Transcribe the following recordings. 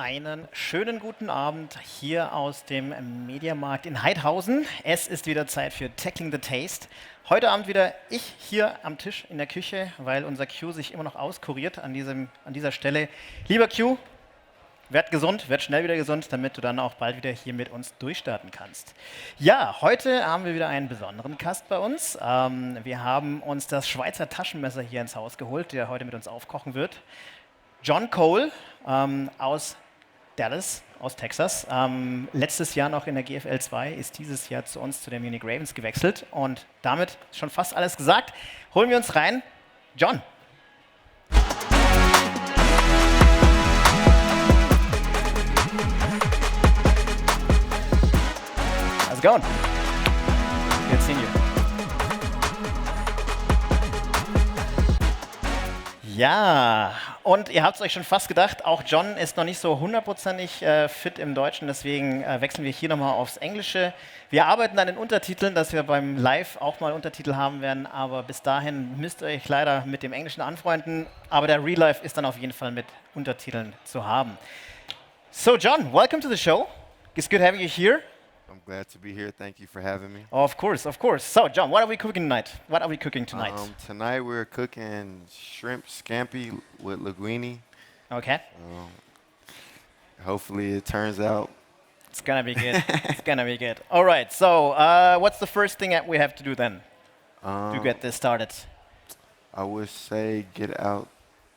Einen schönen guten Abend hier aus dem Mediamarkt in Heidhausen. Es ist wieder Zeit für Tackling the Taste. Heute Abend wieder ich hier am Tisch in der Küche, weil unser Q sich immer noch auskuriert an dieser Stelle. Lieber Q, werd gesund, werd schnell wieder gesund, damit du dann auch bald wieder hier mit uns durchstarten kannst. Ja, heute haben wir wieder einen besonderen Gast bei uns. Wir haben uns das Schweizer Taschenmesser hier ins Haus geholt, der heute mit uns aufkochen wird. Jon Cole aus Dallas, aus Texas. Letztes Jahr noch in der GFL 2, ist dieses Jahr zu uns, zu den Munich Ravens gewechselt. Und damit ist schon fast alles gesagt. Holen wir uns rein. Jon. How's it going? Good seeing you. Ja, und ihr habt es euch schon fast gedacht, auch Jon ist noch nicht so hundertprozentig fit im Deutschen, deswegen wechseln wir hier nochmal aufs Englische. Wir arbeiten an den Untertiteln, dass wir beim Live auch mal Untertitel haben werden, aber bis dahin müsst ihr euch leider mit dem Englischen anfreunden, aber der Real Life ist dann auf jeden Fall mit Untertiteln zu haben. So Jon, welcome to the show. It's good having you here. I'm glad to be here. Thank you for having me. Of course, of course. So, Jon, what are we cooking tonight? What are we cooking tonight? Tonight we're cooking shrimp scampi with linguine. Okay. Hopefully it turns out. It's gonna be good. It's gonna be good. All right. So, what's the first thing that we have to do then to get this started? I would say get out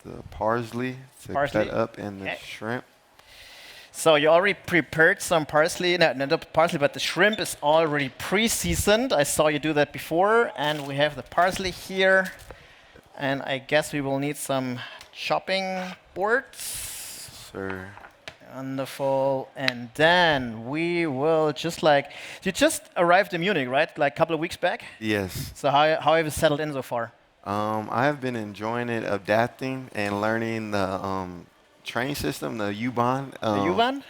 the parsley to Parsley? cut up in the Okay. shrimp. So you already prepared some parsley. No, not parsley, but the shrimp is already pre-seasoned. I saw you do that before. And we have the parsley here. And I guess we will need some chopping boards. Sir. Wonderful. And then we will you just arrived in Munich, right? Like a couple of weeks back? Yes. So how have you settled in so far? I have been enjoying it, adapting and learning the train system, the U-Bahn. The U-Bahn?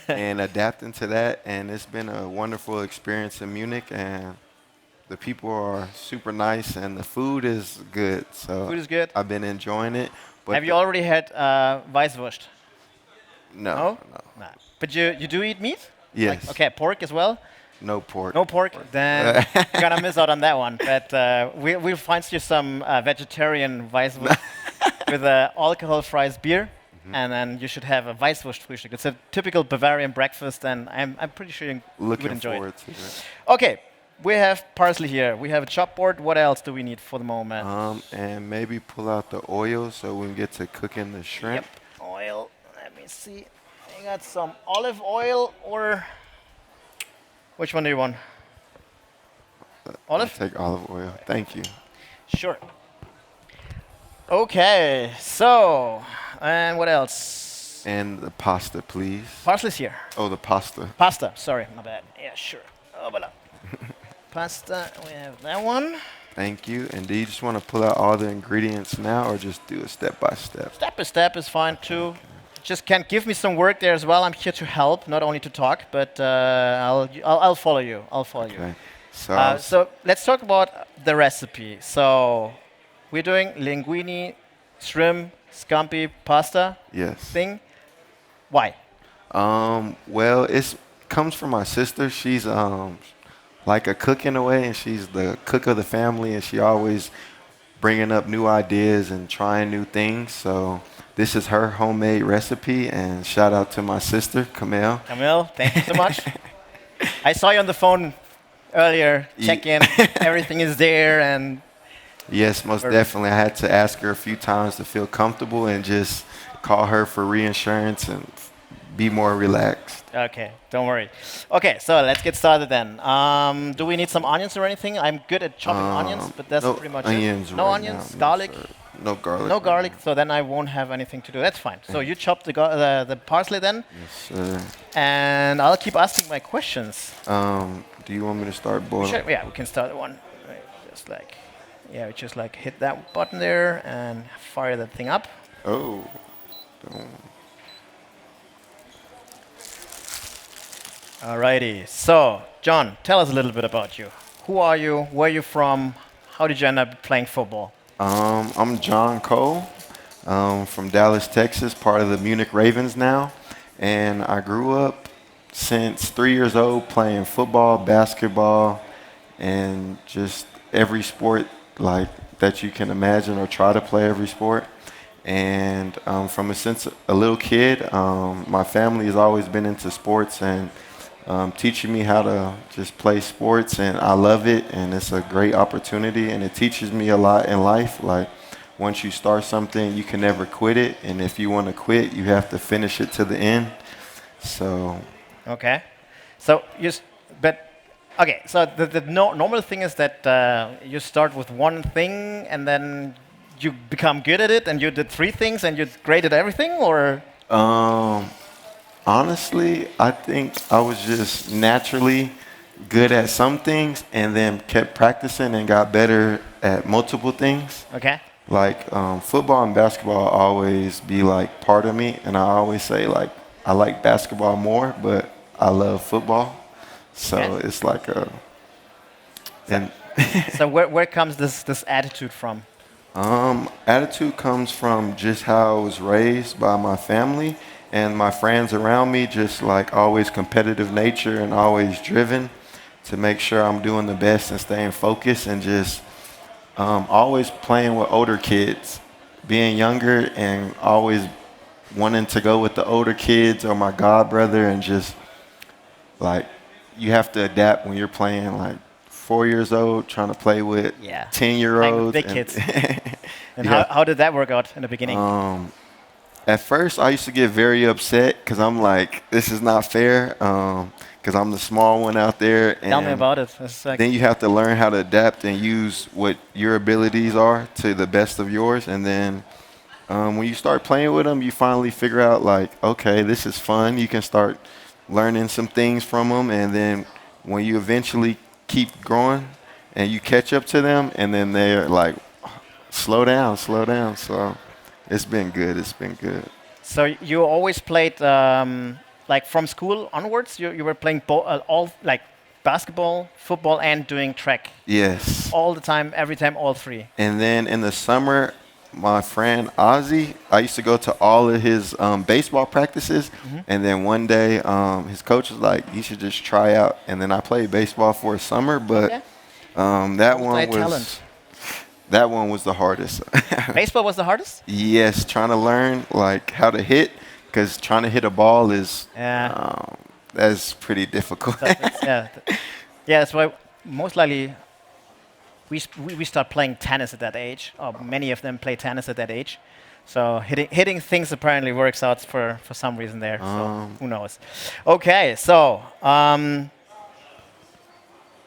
And adapting to that, and it's been a wonderful experience in Munich, and the people are super nice, and the food is good. So Food is good? I've been enjoying it. But Have you already had Weißwurst? No. No. But you do eat meat? Yes. Okay, pork as well? No pork. No pork? Then you're gonna miss out on that one. But we'll find you some vegetarian Weißwurst with alcohol-free beer. And then you should have a Weißwurstfrühstück. It's a typical Bavarian breakfast, and I'm pretty sure you would enjoy forward it. to it. Okay, we have parsley here. We have a chop board. What else do we need for the moment? And maybe pull out the oil so we can get to cooking the shrimp. Yep, oil. Let me see. I got some olive oil, or which one do you want? Olive? I'll take olive oil. Thank you. Sure. Okay, so, and what else? And the pasta, please. Parsley's here. Oh, the pasta. Pasta, sorry, my bad. Yeah, sure. Oh, voila. Pasta, we have that one. Thank you. And do you just want to pull out all the ingredients now, or just do it step by step? Step by step is fine too. Just can give me some work there as well. I'm here to help, not only to talk, but I'll follow you. I'll follow you. Okay. So, So let's talk about the recipe. So we're doing linguine, shrimp, scampi, pasta yes. thing. Why? Well, it comes from my sister. She's like a cook in a way, and she's the cook of the family, and she always bringing up new ideas and trying new things. So this is her homemade recipe, and shout out to my sister, Camille. Camille, thank you so much. I saw you on the phone earlier. Check in. Everything is there, and yes, most definitely. I had to ask her a few times to feel comfortable and just call her for reinsurance and be more relaxed. okay, don't worry. Okay, so let's get started then. Do we need some onions or anything? I'm good at chopping onions, but that's no pretty much onions it. No right onions, now, garlic. sir. No garlic. No right garlic, now. so then I won't have anything to do. That's fine. So you chop the parsley then, Yes, sir. and I'll keep asking my questions. Do you want me to start boiling? Sure, yeah, we can start one. We just hit that button there and fire that thing up. Oh. Don't. Alrighty. So, Jon, tell us a little bit about you. Who are you? Where are you from? How did you end up playing football? I'm Jon Cole from Dallas, Texas, part of the Munich Ravens now. And I grew up since 3 years old playing football, basketball, and just every sport like that you can imagine or try to play every sport. And from since a little kid, my family has always been into sports and teaching me how to just play sports, and I love it, and it's a great opportunity, and it teaches me a lot in life. Like once you start something, you can never quit it, and if you want to quit, you have to finish it to the end. So Okay. So but okay. So the normal thing is that you start with one thing and then you become good at it, and you did three things and you're great at everything, or um, honestly, I think I was just naturally good at some things, and then kept practicing and got better at multiple things. okay. Like football and basketball always be like part of me, and I always say like I like basketball more, but I love football. So Okay. it's like a and So where comes this attitude from? attitude comes from just how I was raised by my family and my friends around me. Just like always competitive nature and always driven to make sure I'm doing the best and staying focused, and just always playing with older kids, being younger and always wanting to go with the older kids or my god brother, and just like you have to adapt when you're playing like 4 years old trying to play with Yeah. 10-year Playing with olds big kids. And you how did that work out in the beginning? at first I used to get very upset because I'm like, this is not fair, because I'm the small one out there, Tell me and about it. It's like, then you have to learn how to adapt and use what your abilities are to the best of yours. And then when you start playing with them, you finally figure out like, okay, this is fun. You can start learning some things from them. And then when you eventually keep growing and you catch up to them, and then they're like, slow down, slow down. So it's been good. It's been good. so you always played like from school onwards. You were playing all like basketball, football, and doing track Yes. all the time, every time, all three. And then in the summer, my friend Ozzy, I used to go to all of his baseball practices. And then one day, his coach was like, "You should just try out." And then I played baseball for a summer, but Okay. that one was Multi-talent. that one was the hardest. Baseball was the hardest. Yes, trying to learn like how to hit, because trying to hit a ball is Yeah. that's pretty difficult. Yeah. Yeah. That's why most likely we start playing tennis at that age. Or many of them play tennis at that age. So hitting things apparently works out for some reason there. So who knows? Okay. So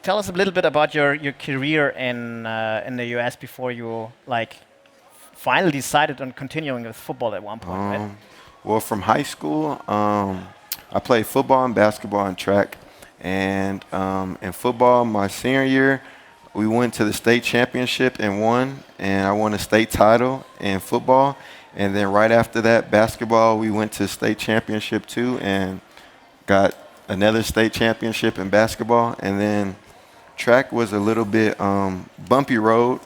tell us a little bit about your career in the US before you like finally decided on continuing with football at one point, right? Well, from high school, I played football and basketball and track. And in football, my senior year, we went to the state championship and won. And I won a state title in football. And then right after that, basketball, we went to state championship too and got another state championship in basketball. And then track was a little bit bumpy road,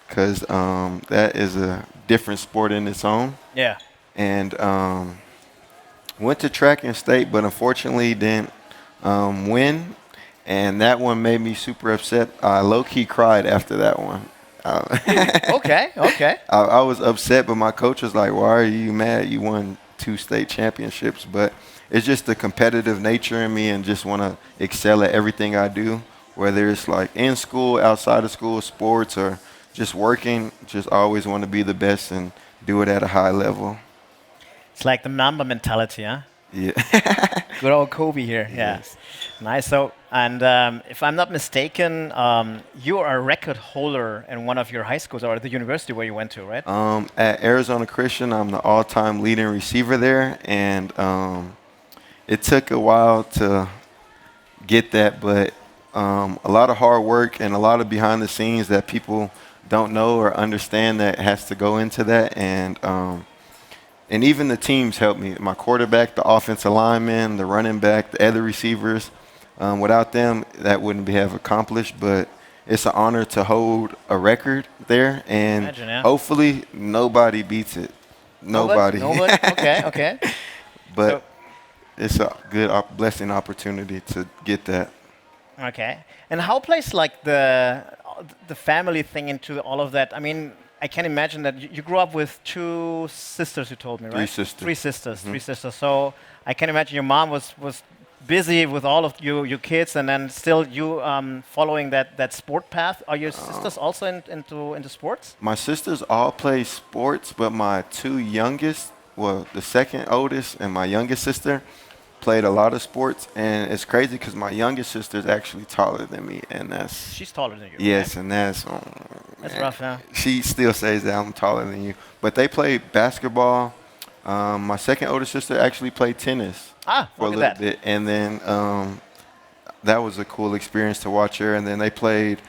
because that is a different sport in its own. Yeah. And went to track and state, but unfortunately didn't win. And that one made me super upset. I low-key cried after that one. Okay. Okay. I was upset, but my coach was like, "Why are you mad? You won 2 state championships." But it's just the competitive nature in me, and just want to excel at everything I do, whether it's like in school, outside of school, sports, or just working. Just always want to be the best and do it at a high level. It's like the Mamba mentality, huh? Yeah. Good old Kobe here. Yeah. Yes. Nice. So, and if I'm not mistaken, you are a record holder in one of your high schools or the university where you went to, right? At Arizona Christian, I'm the all-time leading receiver there, and it took a while to get that, but a lot of hard work and a lot of behind the scenes that people don't know or understand that has to go into that, and even the teams helped me. My quarterback, the offensive lineman, the running back, the other receivers. Without them, that wouldn't be have accomplished. But it's an honor to hold a record there, and Imagine, yeah. hopefully nobody beats it. Nobody. Nobody. Okay. Okay. But So it's a good blessing opportunity to get that. Okay. And how plays like the family thing into all of that? I mean, I can imagine that you grew up with two sisters. You told me, Three right? sisters. Three sisters. Three sisters. So I can imagine your mom was busy with all of your kids, and then still you following that sport path. Are your sisters also into sports? My sisters all play sports, but my two youngest, well, the second oldest and my youngest sister, played a lot of sports. And it's crazy because my youngest sister is actually taller than me, and that's She's taller than you. yes, Okay. and that's That's man. rough, yeah. She still says that I'm taller than you, but they play basketball. My second oldest sister actually played tennis Ah, for a look at little that. bit, and then that was a cool experience to watch her. And then they played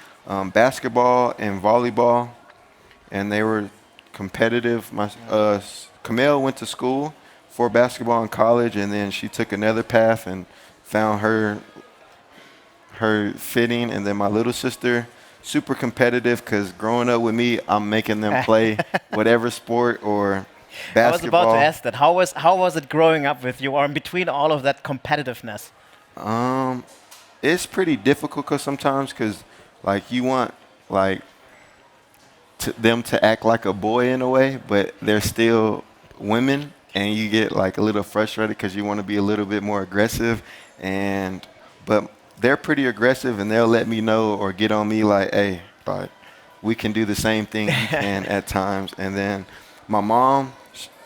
basketball and volleyball, and they were competitive. Camille went to school for basketball in college, and then she took another path and found her fitting. And then my little sister, super competitive, because growing up with me, I'm making them play whatever sport or I was about basketball. to ask that. How was it growing up with you, or in between all of that competitiveness? Um, it's pretty difficult because like you want like them to act like a boy in a way, but they're still women, and you get like a little frustrated because you want to be a little bit more aggressive, and but they're pretty aggressive, and they'll let me know or get on me like, hey, like we can do the same thing you can at times. And then my mom,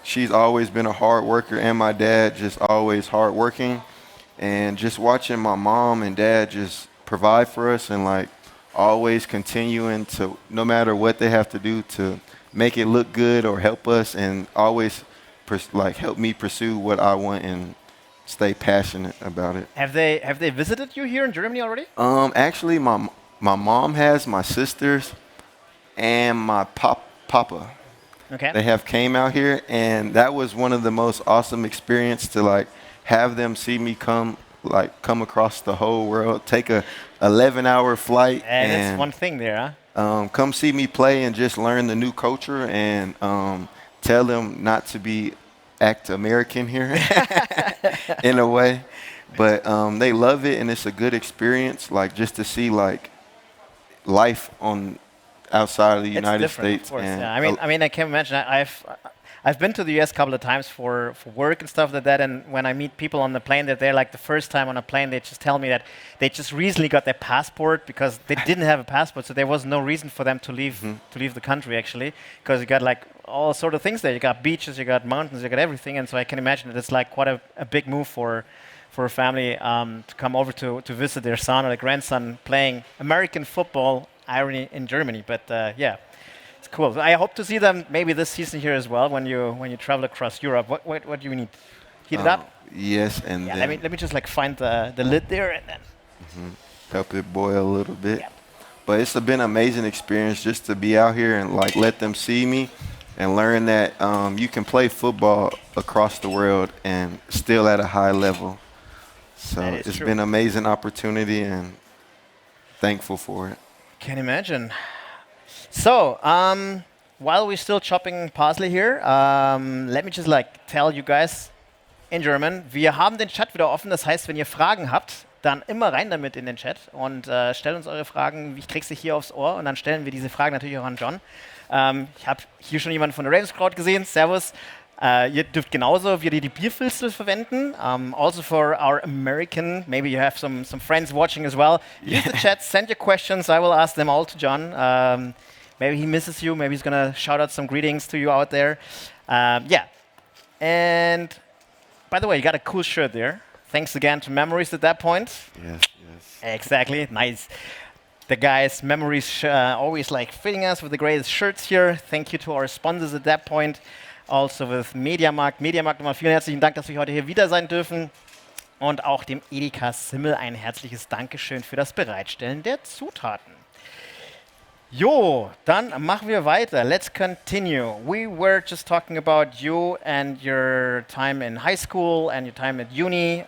she's always been a hard worker, and my dad just always hard working, and just watching my mom and dad just provide for us and like always continuing to, no matter what they have to do to make it look good or help us, and always like help me pursue what I want and stay passionate about it. Have they visited you here in Germany already? Actually, my mom has, my sisters, and my papa. Okay. They have came out here, and that was one of the most awesome experience to like have them see me come across the whole world, take a 11-hour flight, And that's and one thing there, huh? come see me play and just learn the new culture, and tell them not to be act American here in a way. But they love it, and it's a good experience, like just to see like life on outside of the It's United different, of States. course. And Yeah. I mean, I can imagine. I've been to the US a couple of times for work and stuff like that. And when I meet people on the plane, that they're like the first time on a plane, they just tell me that they just recently got their passport because they didn't have a passport, so there was no reason for them to leave the country actually, because you got like all sort of things there. You got beaches, you got mountains, you got everything. And so I can imagine that it's like quite a big move for a family to come over to visit their son or their grandson playing American football, irony, in Germany. But yeah, it's cool. So I hope to see them maybe this season here as well when you travel across Europe. What do you need? Heat it up? yes, and Yeah, then let me just like find the lid there and then. help it boil a little bit. Yeah. But it's been an amazing experience just to be out here and like let them see me and learn that you can play football across the world and still at a high level. So That is it's true. been an amazing opportunity, and thankful for it. Can imagine. So, while we're still chopping parsley here, let me just like tell you guys in German, wir haben den Chat wieder offen. Das heißt, wenn ihr Fragen habt, dann immer rein damit in den Chat und stellt uns eure Fragen. Ich krieg sie hier aufs Ohr und dann stellen wir diese Fragen natürlich auch an John. Ich habe hier schon jemanden von der Ravens Crowd gesehen. Servus. Ihr dürft genauso wieder die Bierfilzel verwenden. Also for our American, maybe you have some friends watching as well. Use the chat, send your questions. I will ask them all to John. Maybe he misses you. Maybe he's gonna shout out some greetings to you out there. Yeah. And by the way, you got a cool shirt there. Thanks again to Memories at that point. Yes, yes. Exactly. Nice. The guys, Memories, always like fitting us with the greatest shirts here. Thank you to our sponsors at that point. Also with Mediamarkt. Mediamarkt nochmal vielen herzlichen Dank, dass wir heute hier wieder sein dürfen. Und auch dem Edeka Simmel ein herzliches Dankeschön für das Bereitstellen der Zutaten. Jo, dann machen wir weiter. Let's continue. We were just talking about you and your time in high school and your time at uni.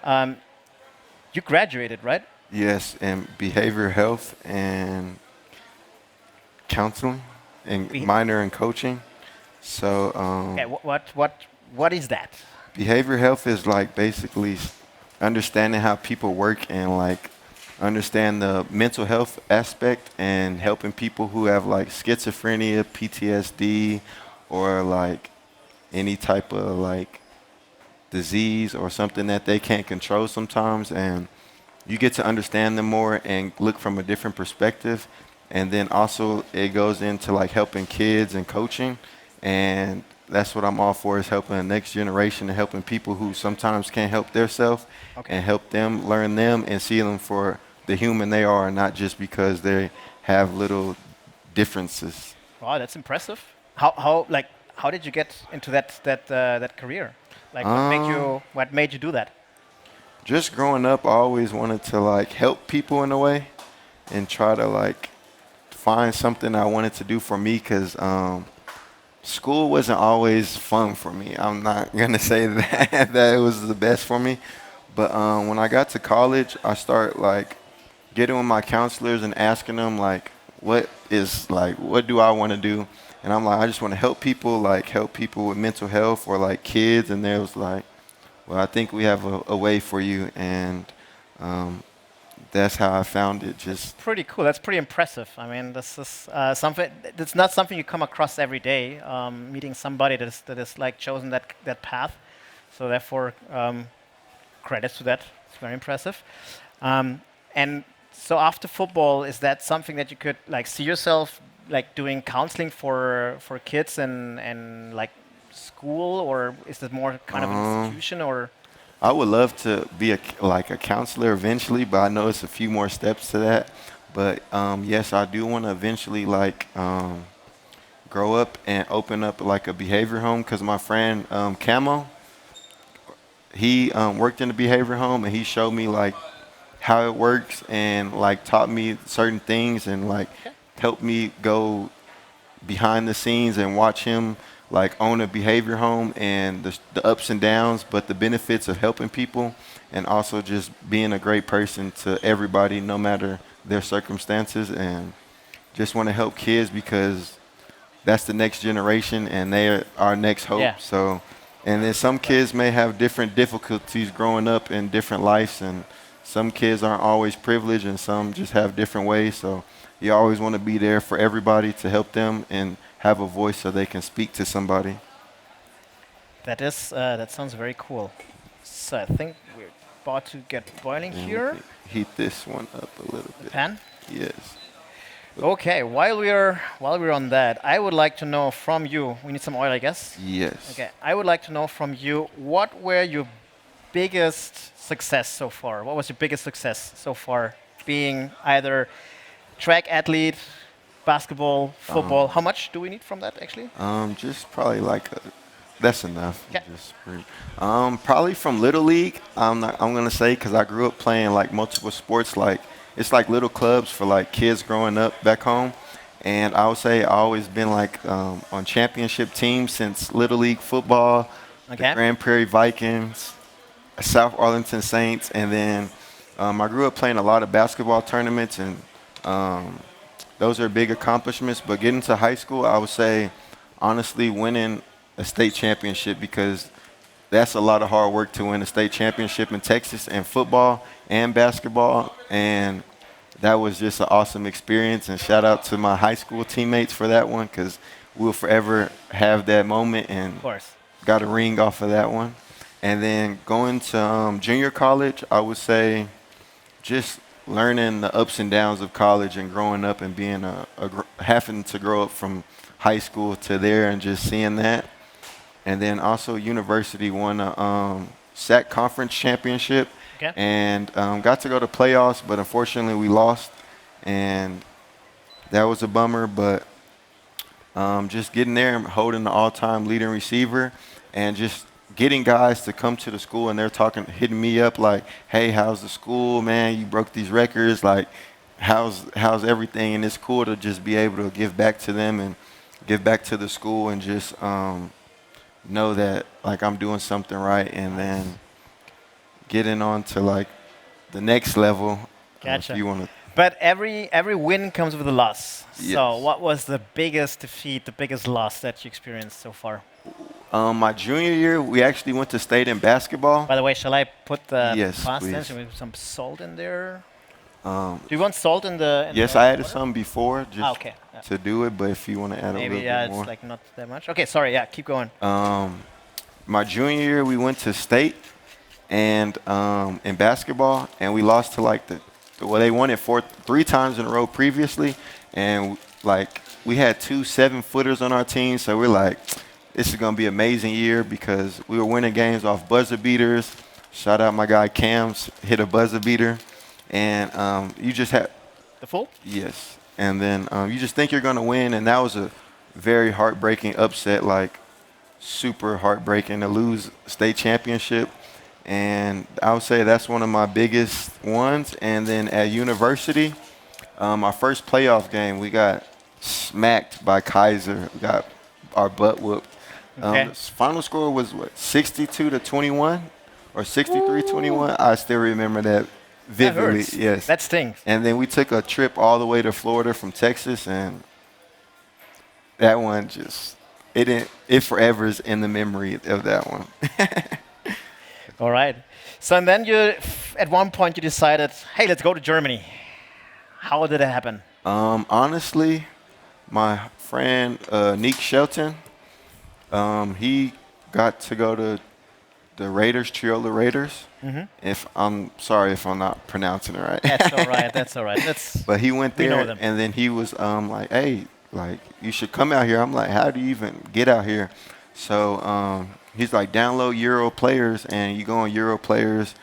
You graduated, right? Yes, and behavioral health and counseling, and minor in coaching. So Okay, what is that? behavioral health is like basically understanding how people work and like understand the mental health aspect and helping people who have like schizophrenia, PTSD, or like any type of like disease or something that they can't control sometimes, and you get to understand them more and look from a different perspective. And then also it goes into like helping kids and coaching, and that's what I'm all for, is helping the next generation and helping people who sometimes can't help themselves Okay. and help them learn them and see them for the human they are, not just because they have little differences. Wow, that's impressive. How did you get into that career? Like Um, what made you do that? just growing up, I always wanted to like help people in a way and try to like find something I wanted to do for me, because school wasn't always fun for me. I'm not gonna say that it was the best for me, but when I got to college, I start like getting with my counselors and asking them like, what do I want to do? And I'm like, I just want to help people with mental health or like kids. And they was like, well, I think we have a way for you, and um, that's how I found it. That's Just pretty cool. That's pretty impressive. I mean, this is something. It's not something you come across every day. Meeting somebody that is like chosen that path. So therefore, credits to that. It's very impressive. And so after football, is that something that you could like see yourself like doing counseling for kids and like school, or is it more kind of an um, institution or? I would love to be like a counselor eventually, but I know it's a few more steps to that. But yes, I do want to eventually like grow up and open up like a behavior home, because my friend Camo, he worked in a behavior home, and he showed me like how it works and like taught me certain things and like Okay. helped me go behind the scenes and watch him like own a behavior home and the ups and downs, but the benefits of helping people and also just being a great person to everybody, no matter their circumstances. And just want to help kids because that's the next generation and they're our next hope. Yeah. So, and then some kids may have different difficulties growing up in different lives, and some kids aren't always privileged, and some just have different ways. So, you always want to be there for everybody to help them and have a voice so they can speak to somebody. That sounds very cool. So I think we're about to get boiling And we here. can heat this one up a little The bit. pan. Yes. Okay. While we're on that, I would like to know from you. We need some oil, I guess. Yes. Okay. I would like to know from you, what were your biggest success so far? What was your biggest success so far? Being either track athlete, basketball, football. Um, How much do we need from that actually? just probably like that's enough. Okay. Just probably from Little League. I'm gonna say, because I grew up playing like multiple sports. Like it's like little clubs for like kids growing up back home. And I would say I always been like on championship teams since Little League football, the Okay. Grand Prairie Vikings, South Arlington Saints, and then I grew up playing a lot of basketball tournaments, and um, those are big accomplishments. But getting to high school, I would say honestly winning a state championship, because that's a lot of hard work to win a state championship in Texas in football and basketball. And that was just an awesome experience. And shout out to my high school teammates for that one, because we'll forever have that moment Of and course. got a ring off of that one. And then going to junior college, I would say just learning the ups and downs of college and growing up and being having to grow up from high school to there and just seeing that. And then also university won a SAC conference championship Okay. and got to go to playoffs, but unfortunately we lost, and that was a bummer. But just getting there and holding the all-time leading receiver, and just getting guys to come to the school and they're talking, hitting me up like, "Hey, how's the school, man? You broke these records. Like, how's everything?" And it's cool to just be able to give back to them and give back to the school and just know that like I'm doing something right, and Nice. then getting on to like the next level. If Gotcha. you want to, But every win comes with a loss. So yes. what was the biggest defeat, the biggest loss that you experienced so far? My junior year, we actually went to state in basketball. By the way, shall I put the Yes, pasta in? please. Should we put some salt in there? Um, Do you want salt in the yes, I added water? some before Ah, just okay. Yeah. to do it, but if you want to add a Maybe little bit it's more. like not that much. Okay, sorry. Yeah, keep going. My junior year, we went to state and in basketball, and we lost to like well, they won it 3 times in a row previously, and like we had 2 7-footers on our team, so we're like, this is gonna be an amazing year because we were winning games off buzzer beaters. Shout out my guy Cam's hit a buzzer beater, and you just had The full? yes, and then you just think you're gonna win, and that was a very heartbreaking upset, like super heartbreaking to lose state championship. And I would say that's one of my biggest ones. And then at university, our first playoff game, we got smacked by Kaiser. We got our butt whooped. Okay. The final score was what, 62-21 or 63-21? I still remember that That vividly. hurts. Yes. That stings. And then we took a trip all the way to Florida from Texas, and that one just it forever is in the memory of that one. All right. So and then at one point you decided, hey, let's go to Germany. How did it happen? Honestly, my friend Nick Shelton, he got to go to the Raiders, Triola Raiders. If I'm sorry if I'm not pronouncing it right. That's all right. That's all right. But he went We know there, them. and then he was like, "Hey, like you should come out here." I'm like, "How do you even get out here?" So he's like, "Download Euro Players, and you go on Euro Players,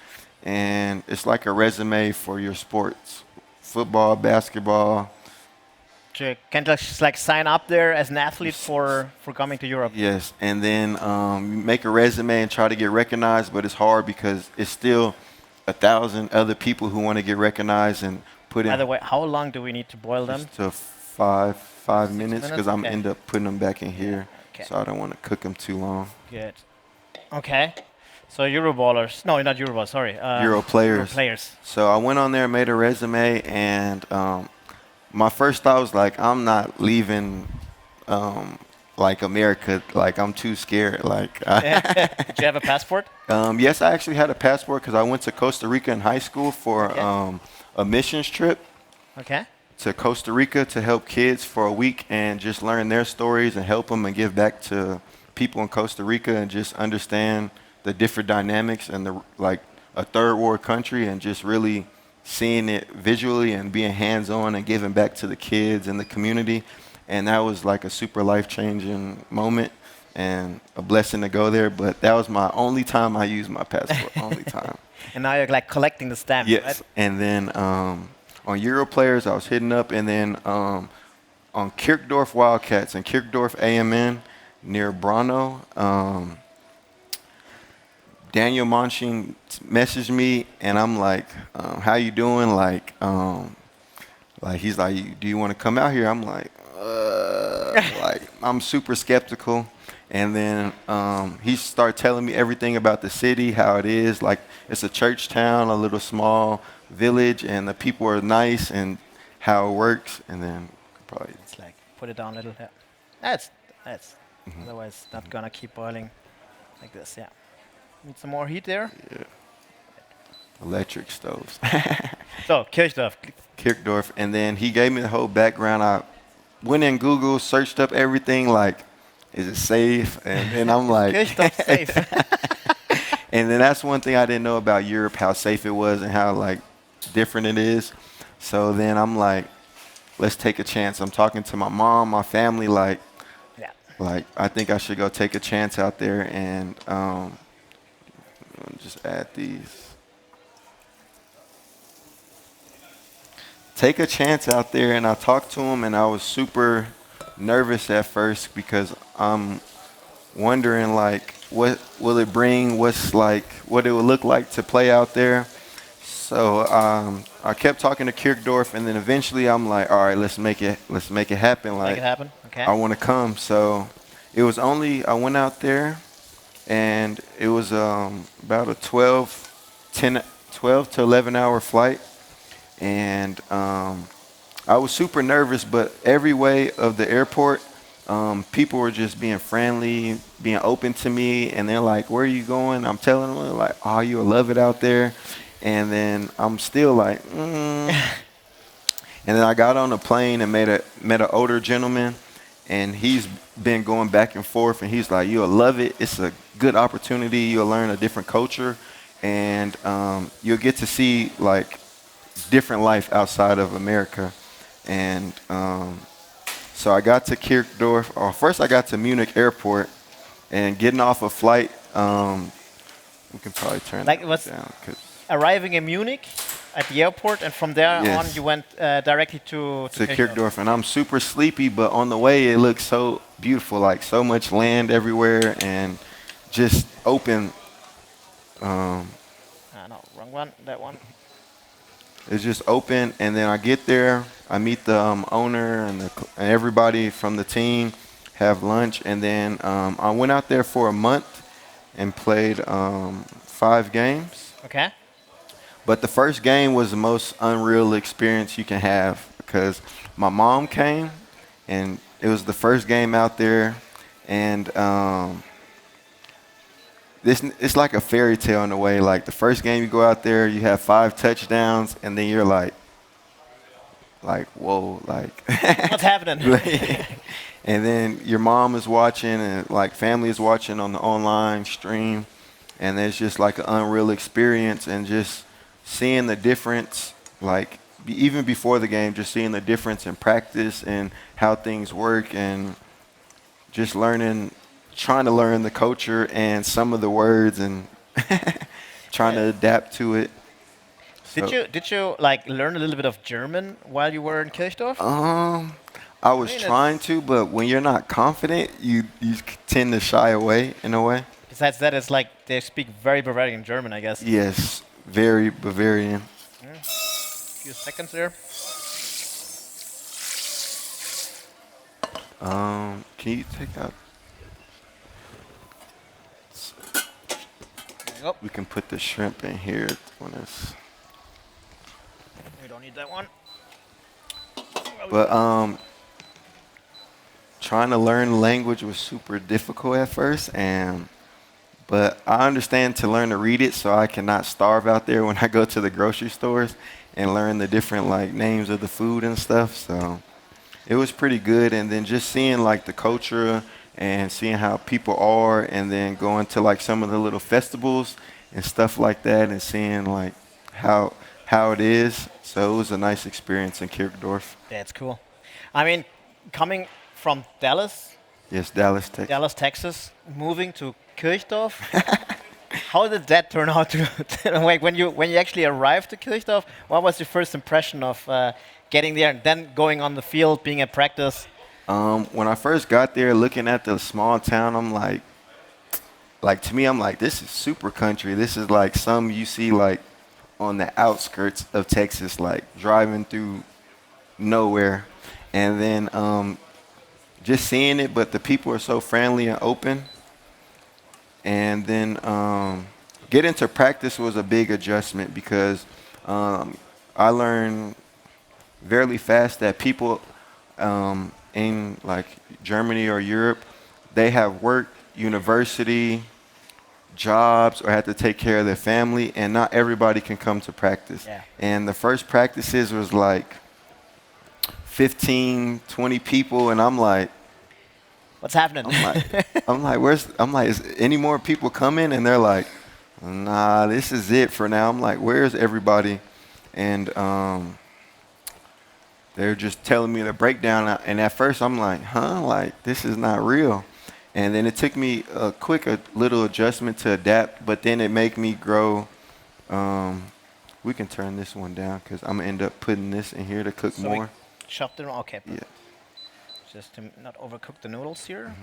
and it's like a resume for your sports, football, basketball." You can just like sign up there as an athlete for coming to Europe. Yes, and then you make a resume and try to get recognized, but it's hard because it's still 1,000 other people who want to get recognized and put in. By the way, how long do we need to boil them? Just to 5 minutes because I'm Okay. end up putting them back in here, Okay. so I don't want to cook them too long. Good. Okay. So Euroballers. No, not Euroballers. Sorry. Euro players. Euro players. So I went on there, made a resume, and my first thought was like, I'm not leaving like America. Like I'm too scared. Like Did you have a passport? yes, I actually had a passport because I went to Costa Rica in high school for Okay. a missions trip Okay. to Costa Rica to help kids for a week and just learn their stories and help them and give back to people in Costa Rica and just understand the different dynamics and the like a third world country and just really seeing it visually and being hands-on and giving back to the kids and the community. And that was like a super life-changing moment and a blessing to go there. But that was my only time I used my passport, only time. And now you're like collecting the stamps, Yes, right? and then on Euro Players, I was hitting up, and then on Kirchdorf Wildcats and Kirchdorf AMN near Brno, Daniel Monching messaged me, and I'm like, "How you doing?" Like he's like, "Do you want to come out here?" I'm like, like I'm super skeptical. And then he started telling me everything about the city, how it is. Like it's a church town, a little small village, and the people are nice, and how it works. And then probably It's like put it down a little. Yeah. That's. Otherwise, it's not gonna keep boiling like this. Yeah. Need some more heat there. electric stoves. So Kirchdorf. Kirchdorf, and then he gave me the whole background. I went in Google, searched up everything, like, is it safe? And then I'm like, Kirchdorf safe. and then that's one thing I didn't know about Europe, how safe it was and how like different it is. So then I'm like, let's take a chance. I'm talking to my mom, my family, like I think I should go take a chance out there and just add these. Take a chance out there, and I talked to him, and I was super nervous at first because I'm wondering like what will it bring, what it would look like to play out there. So I kept talking to Kirchdorf, and then eventually I'm like, all right, let's make it happen. Like Make it happen. Okay. I want to come. So it was I went out there, and it was about a 12 to 11 hour flight. And I was super nervous, but every way of the airport, people were just being friendly, being open to me, and they're like, "Where are you going?" I'm telling them, they're like, "Oh, you'll love it out there," and then I'm still like, And then I got on a plane and met an older gentleman, and he's been going back and forth, and he's like, "You'll love it. It's a good opportunity. You'll learn a different culture, and you'll get to see like different life outside of America." And so I got to Kirchdorf. Or first, I got to Munich Airport, and getting off a flight. We can probably turn Like that it was down. arriving in Munich at the airport, and from there on Yes. you went directly to To Kirchdorf. Kirchdorf, and I'm super sleepy, but on the way it looks so beautiful, like so much land everywhere and just open. No, wrong one. That one. It's just open, and then I get there, I meet the owner and everybody from the team, have lunch, and then I went out there for a month and played 5 games. Okay. But the first game was the most unreal experience you can have because my mom came, and it was the first game out there, and it's like a fairy tale in a way. Like the first game you go out there, you have 5 touchdowns, and then you're like whoa, like What's happening? and then your mom is watching, and like family is watching on the online stream, and it's just like an unreal experience, and just seeing the difference, like even before the game, just seeing the difference in practice and how things work, and just trying to learn the culture and some of the words, and trying to adapt to it. Did you like learn a little bit of German while you were in Kirchdorf? I was mean, trying to, but when you're not confident, you tend to shy away in a way. Besides that, it's like they speak very Bavarian German, I guess. Yes, very Bavarian. Few seconds there. Can you take out? Yep. We can put the shrimp in here when it's. We don't need that one. But trying to learn the language was super difficult at first, but I understand to learn to read it, so I cannot starve out there when I go to the grocery stores and learn the different like names of the food and stuff. So it was pretty good, and then just seeing like the culture and seeing how people are, and then going to like some of the little festivals and stuff like that, and seeing like how it is. So it was a nice experience in Kirchdorf. That's cool. I mean, coming from Dallas, Yes, Dallas, Texas. Texas, moving to Kirchdorf. How did that turn out to like when you actually arrived to Kirchdorf? What was your first impression of getting there and then going on the field, being at practice? When I first got there, looking at the small town, I'm like to me, I'm like, this is super country. This is like some you see like on the outskirts of Texas, like driving through nowhere, and then just seeing it. But the people are so friendly and open. And then getting to practice was a big adjustment because I learned very fast that people in like Germany or Europe, they have work, university, jobs, or have to take care of their family, and not everybody can come to practice. Yeah. And the first practices was like 15, 20 people, and I'm like, What's happening? I'm like, is any more people coming? And they're like, nah, this is it for now. I'm like, where's everybody? And they're just telling me the breakdown. And at first I'm like, like this is not real. And then it took me a little adjustment to adapt, but then it made me grow. We can turn this one down because I'm gonna end up putting this in here to cook So more. Chopped it. Okay. Yeah. Just to not overcook the noodles here.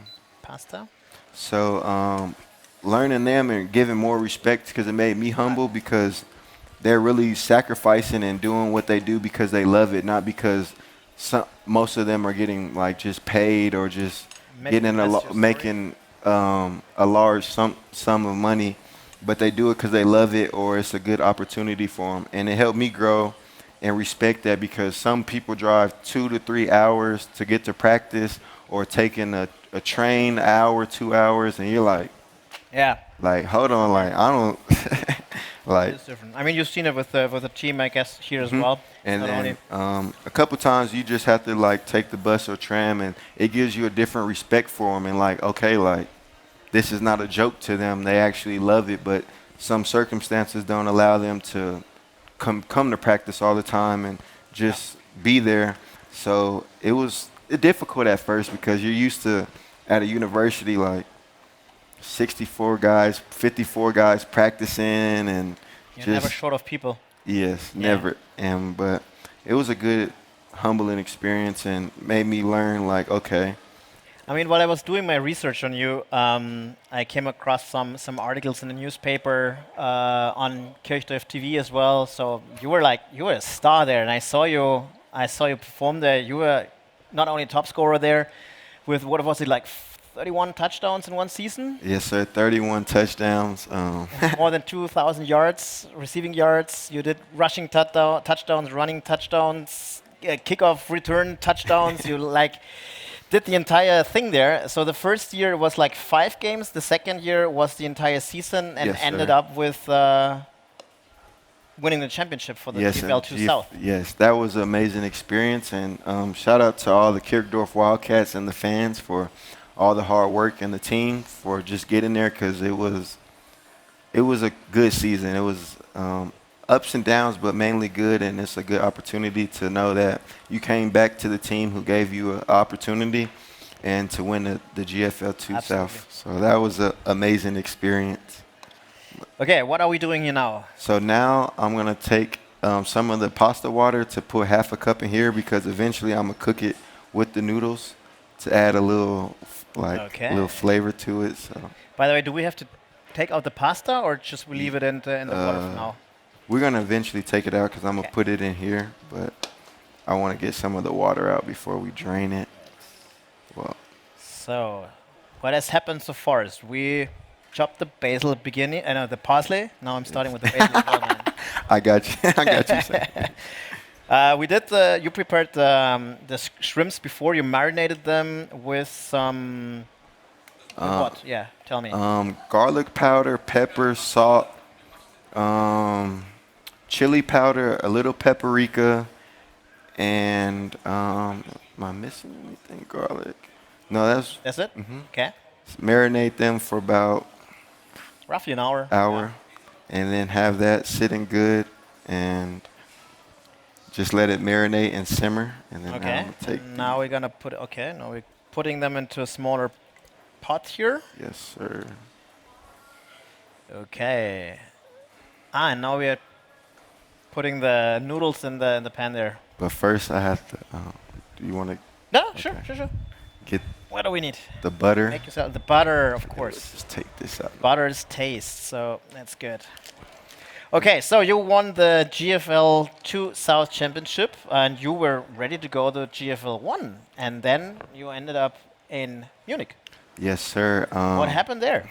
Pasta. So learning them and giving more respect, because it made me humble, because they're really sacrificing and doing what they do because they love it, not because most of them are getting like just paid or just making a large sum of money, but they do it because they love it, or it's a good opportunity for them. And it helped me grow and respect that because some people drive 2 to 3 hours to get to practice or taking a train an hour, 2 hours, and you're Yeah, like, hold on, like, I don't, like, it's different. I mean, you've seen it with the team, I guess, here as mhm. well. And Not then only. a couple times you just have to like take the bus or tram, and it gives you a different respect for them, and like, okay, like, this is not a joke to them. They actually love it, but some circumstances don't allow them to come to practice all the time and Yeah. just be there. So it was difficult at first because you're used to at a university like 64 guys, 54 guys practicing and You're never just short of people. yes, Yeah. never. And but it was a good humbling experience and made me learn like okay, I mean, while I was doing my research on you, I came across some articles in the newspaper on Kirchdorf TV as well. So you were a star there, and I saw you perform there. You were not only top scorer there, with what was it like 31 touchdowns in one season, yes sir, 31 touchdowns. more than 2,000 yards, receiving yards. You did rushing touchdowns, running touchdowns, kickoff return touchdowns. You like did the entire thing there. So the first year was like 5 games. The second year was the entire season, and Yes, ended sir. up with winning the championship for the Yes, GFL 2 South. yes, that was an amazing experience, and shout out to all the Kirchdorf Wildcats and the fans for all the hard work and the team for just getting there because it was a good season. It was ups and downs, but mainly good, and it's a good opportunity to know that you came back to the team who gave you an opportunity and to win the GFL 2 Absolutely. South. So that was an amazing experience. Okay, what are we doing here now? So now I'm going to take some of the pasta water to put half a cup in here because eventually I'm going to cook it with the noodles to add a little Okay. little flavor to it. So By the way, do we have to take out the pasta, or just we leave it in the water for now? we're going to eventually take it out because I'm going to Okay. put it in here, but I want to get some of the water out before we drain it. Well, So, what has happened so far is we chopped the basil at the beginning, the parsley. Now I'm starting with the basil as well, man. I got you. I got you. Sam. We did you prepared the shrimps before. You marinated them with some. With what? Yeah, tell me. Garlic powder, pepper, salt, chili powder, a little paprika, and am I missing anything? Garlic? No, That's it. Okay, marinate them for about roughly an hour. hour, and then have that sitting good, and just let it marinate and simmer, and then Okay. I'll take. And now we're gonna put. Okay, now we're putting them into a smaller pot here. Yes, sir. Okay. And now we are putting the noodles in the pan there. But first, I have to. Do you want to No, sure, sure. get What do we need? the butter? Make yourself the butter, of Let's course. just take this out. Butter's taste, so that's good. Okay, so you won the GFL 2 South Championship, and you were ready to go to GFL 1, and then you ended up in Munich. Yes, sir. What happened there?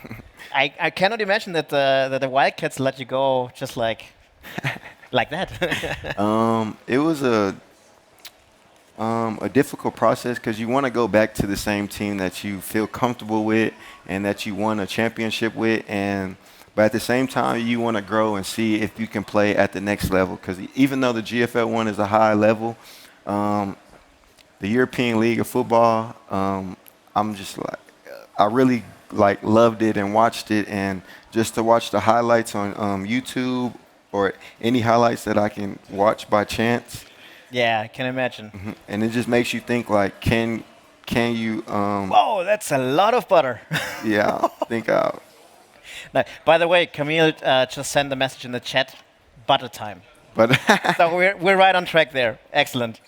I cannot imagine that the Wildcats let you go just like that. It was a difficult process because you want to go back to the same team that you feel comfortable with and that you won a championship with, but at the same time you want to grow and see if you can play at the next level. Because even though the GFL 1 is a high level, the European League of Football, I'm just like I really like loved it and watched it, and just to watch the highlights on YouTube or any highlights that I can watch by chance. Yeah, I can imagine. And it just makes you think like, can you? Whoa, that's a lot of butter. Yeah, think out. Now, by the way, Camille just sent a message in the chat. Butter time. But So we're right on track there. Excellent.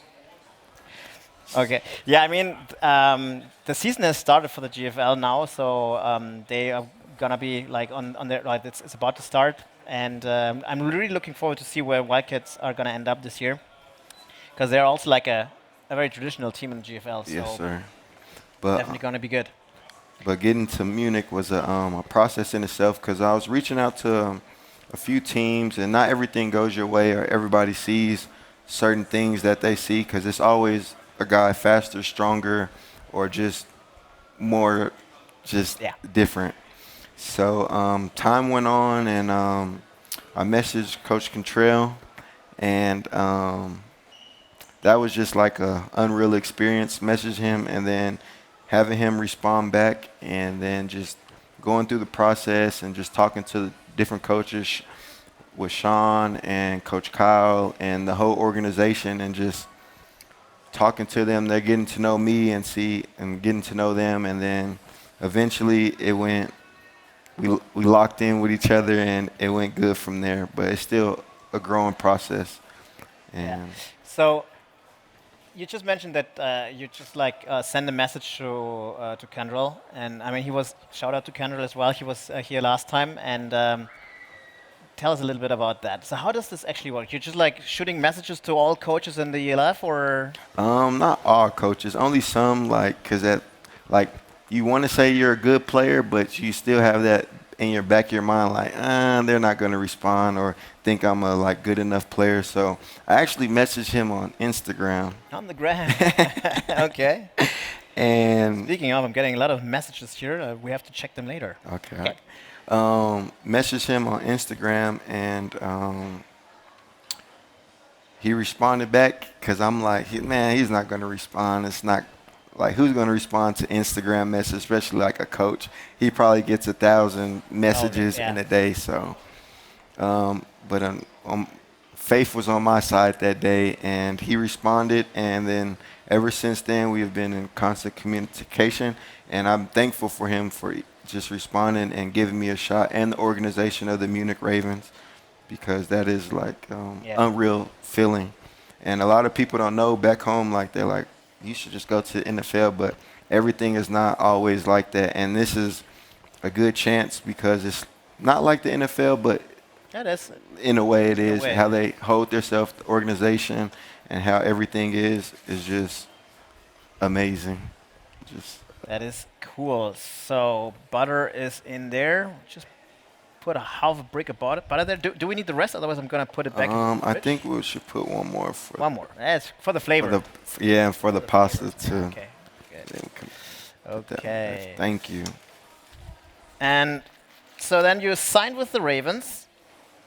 Okay. Yeah, I mean, the season has started for the GFL now, so they are gonna be like on their like it's about to start, and I'm really looking forward to see where Wildcats are gonna end up this year, because they're also like a very traditional team in the GFL. So yes, sir. But definitely gonna be good. But getting to Munich was a process in itself because I was reaching out to a few teams, and not everything goes your way or everybody sees certain things that they see, because it's always a guy faster, stronger, or just more, just Yeah. different. So time went on, and I messaged Coach Contrell, and that was just like a unreal experience. Message him, and then having him respond back, and then just going through the process and just talking to the different coaches with Sean and Coach Kyle and the whole organization, and just talking to them. They're getting to know me and getting to know them, and then eventually it went. We locked in with each other, and it went good from there. But it's still a growing process. Yeah. And So you just mentioned that you just like send a message to Kendall, and I mean he was shout out to Kendall as well. He was here last time, and tell us a little bit about that. So how does this actually work? You're just like shooting messages to all coaches in the ELF, or not all coaches, only some. Cause like you want to say you're a good player, but you still have that in your back of your mind, like, they're not going to respond or think I'm a like good enough player. So I actually messaged him on Instagram. on the gram? Okay. And Speaking of, I'm getting a lot of messages here. We have to check them later. okay. Messaged him on Instagram, and he responded back, because I'm like, man, he's not going to respond. It's not like, who's going to respond to Instagram message, especially like a coach? He probably gets 1,000 messages in a day. So, but faith was on my side that day, and he responded. And then ever since then, we have been in constant communication, and I'm thankful for him for just responding and giving me a shot, and the organization of the Munich Ravens, because that is like unreal feeling. And a lot of people don't know back home, like they're like, you should just go to the NFL, but everything is not always like that. And this is a good chance, because it's not like the NFL, but in a way it is. How they hold themselves, the organization, and how everything is just amazing. That is cool. So butter is in there. Just put a half a brick of butter there. Do we need the rest? Otherwise, I'm gonna put it back. I think we should put one more for. One more. That's for the flavor. And for the pasta too. Okay. Good. Okay. Thank you. And so then you signed with the Ravens.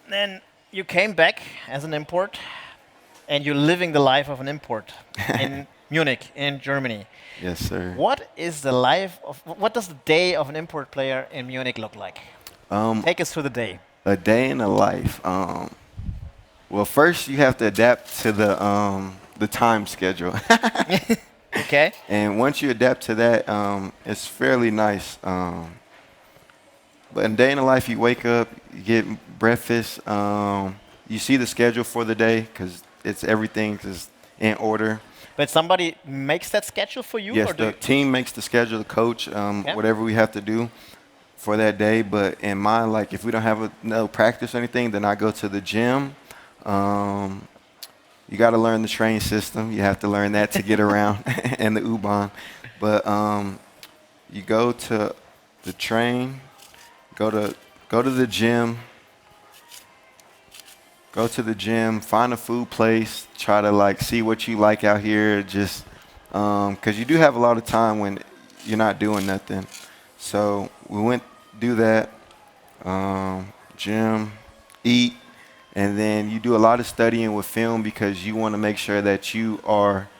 Then you came back as an import, and you're living the life of an import in Munich, in Germany. Yes, sir. What does the day of an import player in Munich look like? Take us through the day. A day in the life. Well, first you have to adapt to the time schedule. Okay. And once you adapt to that, it's fairly nice. But in a day in the life, you wake up, you get breakfast, you see the schedule for the day, because everything is in order. But somebody makes that schedule for you? Yes, the team makes the schedule, the coach, whatever we have to do for that day. But in mine, like if we don't have no practice or anything, then I go to the gym. You got to learn the train system. You have to learn that to get around, and the U-Bahn. But you go to the train, go to the gym. Go to the gym, find a food place, try to like see what you like out here, just because you do have a lot of time when you're not doing nothing. So we went do that, gym, eat, and then you do a lot of studying with film, because you want to make sure that you are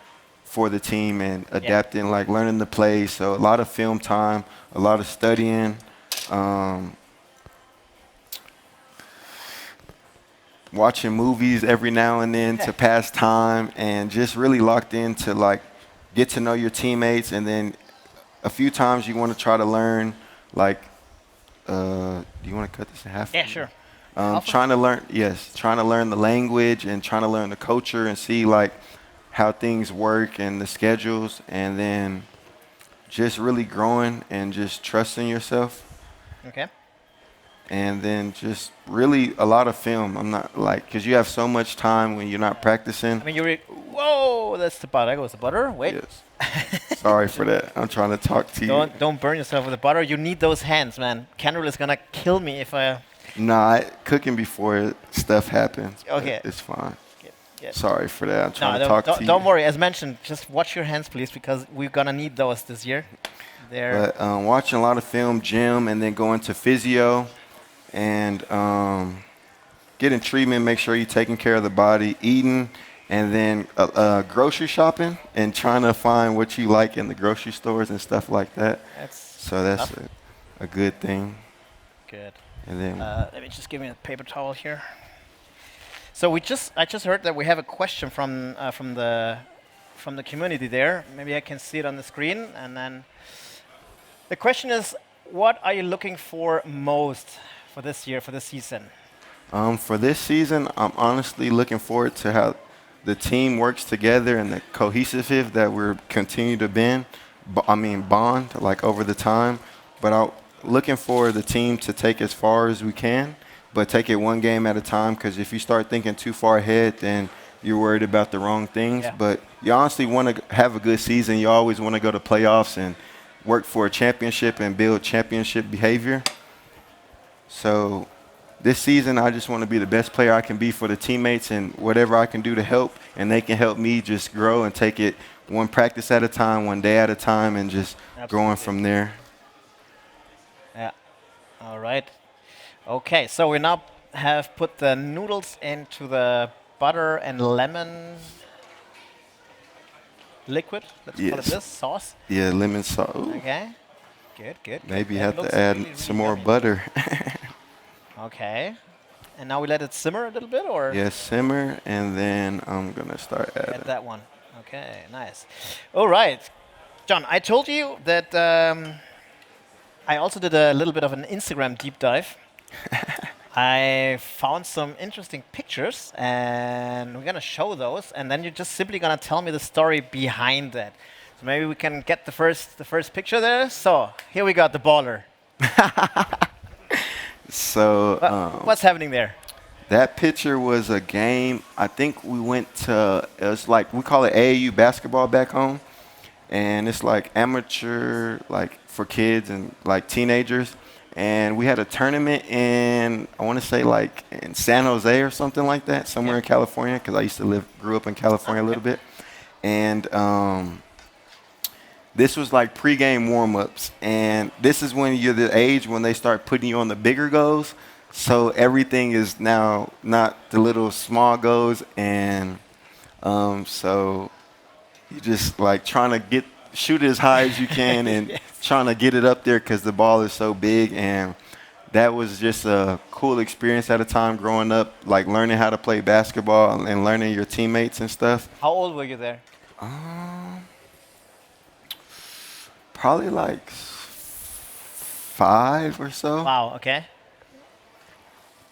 for the team and adapting, like learning the plays. So a lot of film time, a lot of studying. Watching movies every now and then to pass time, and just really locked in to like get to know your teammates. And then a few times you want to try to learn, like, do you want to cut this in half? Yeah, sure. Trying to learn the language and trying to learn the culture and see like how things work and the schedules, and then just really growing and just trusting yourself. Okay. And then just really a lot of film. I'm not like, because you have so much time when you're not practicing. I mean, whoa, that's the butter. That goes the butter. Wait. Yes. Sorry for that. I'm trying to talk to you. Don't burn yourself with the butter. You need those hands, man. Kendall is gonna kill me if I. Nah, cooking before stuff happens. Okay. It's fine. Sorry for that. I'm trying to No, talk to you. don't worry. As mentioned, just watch your hands, please, because we're gonna need those this year. They're But watching a lot of film, gym, and then going to physio, and getting treatment, make sure you're taking care of the body, eating, and then grocery shopping and trying to find what you like in the grocery stores and stuff like that. that's So that's tough. a good thing. Good. And then Let me just give me a paper towel here. So I just heard that we have a question from the community there. Maybe I can see it on the screen. And then the question is, what are you looking for most for this year, for this season? for this season, I'm honestly looking forward to how the team works together and the cohesive that we're continue to bond like over the time. But I'm looking for the team to take as far as we can, but take it one game at a time. Because if you start thinking too far ahead, then you're worried about the wrong things. Yeah. But you honestly want to have a good season. You always want to go to playoffs and work for a championship and build championship behavior. So this season, I just want to be the best player I can be for the teammates and whatever I can do to help, and they can help me just grow and take it one practice at a time, one day at a time, and just growing Absolutely. from there. Yeah. All right. Okay, so we now have put the noodles into the butter and lemon liquid. Let's call it Yes. this sauce. Yeah, lemon sauce. Ooh, Okay. Good, good. maybe you That have looks to add really, some really more yummy. butter. Okay. And now we let it simmer a little bit, or Yes, simmer, and then I'm going to start add adding. that one? Okay, nice. All right, John. I told you that I also did a little bit of an Instagram deep dive. I found some interesting pictures, and we're gonna show those, and then you're just simply gonna tell me the story behind that. So maybe we can get the first picture there. So here we got the baller. So What's happening there? that picture was a game. I think we went to, it was like, we call it AAU basketball back home. And it's like amateur, like for kids and like teenagers. And we had a tournament in, I want to say like in San Jose or something like that, somewhere in California, because I used to grew up in California a little bit. And this was like pregame warm-ups. And this is when you're the age when they start putting you on the bigger goals. So everything is now not the little small goals. And so you just like trying to shoot it as high as you can and Yes. trying to get it up there because the ball is so big. And that was just a cool experience at a time growing up, like learning how to play basketball and learning your teammates and stuff. How old were you there? Probably like 5 or so. Wow. Okay.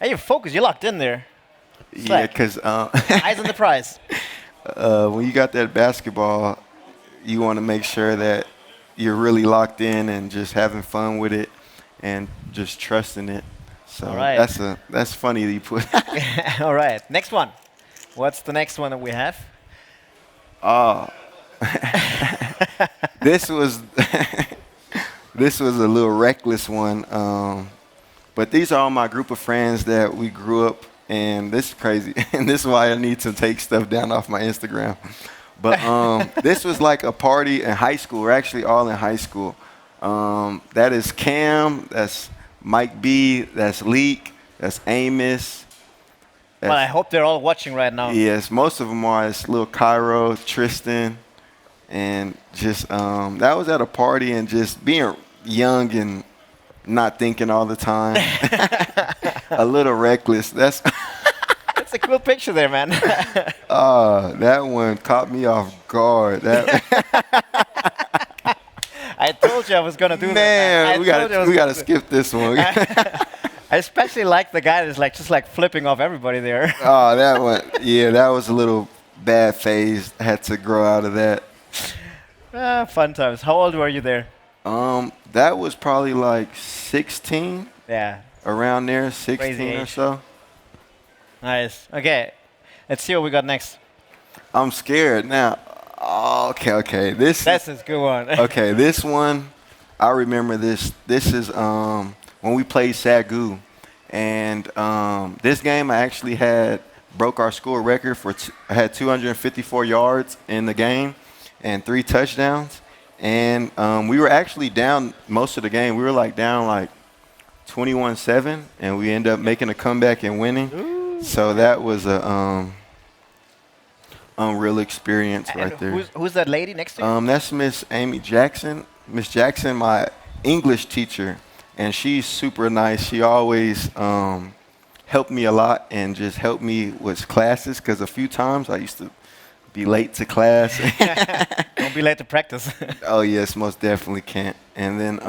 Hey, you're focused. You're locked in there. Yeah, because Eyes on the prize. when you got that basketball, you want to make sure that you're really locked in and just having fun with it and just trusting it. So All right. that's funny that you put. All right. Next one. What's the next one that we have? This was this was a little reckless one, but these are all my group of friends that we grew up. And this is crazy, and this is why I need to take stuff down off my Instagram. But this was like a party in high school. We're actually all in high school. That is Cam, that's Mike B, that's Leek, that's Amos. Well, I hope they're all watching right now. Yes, most of them are. It's little Cairo, Tristan, and just that was at a party and just being young and not thinking all the time. A little reckless. That's That's a cool picture there, man. that one caught me off guard. That I told you I was gonna do that. man, we I told you I was gotta gonna do- skip this one. I especially like the guy that's like just like flipping off everybody there. Oh, that one. Yeah, that was a little bad phase. I had to grow out of that. Fun times. How old were you there? That was probably like 16, Yeah. around there, 16 or age. so. Nice. Okay. Let's see what we got next. I'm scared now. Oh, okay. That's a good one. Okay, this one, I remember this. This is when we played Sagu. And this game, I actually had broke our school record for. I had 254 yards in the game, and 3 touchdowns. And we were actually down most of the game. We were like down like 21-7, and we ended up making a comeback and winning. Ooh. So that was a unreal experience And right there. who's that lady next to you? That's Miss Amy Jackson. Miss Jackson, my English teacher, and she's super nice. She always helped me a lot and just helped me with classes because a few times I used to be late to class. Don't be late to practice. Oh yes, most definitely can't. And then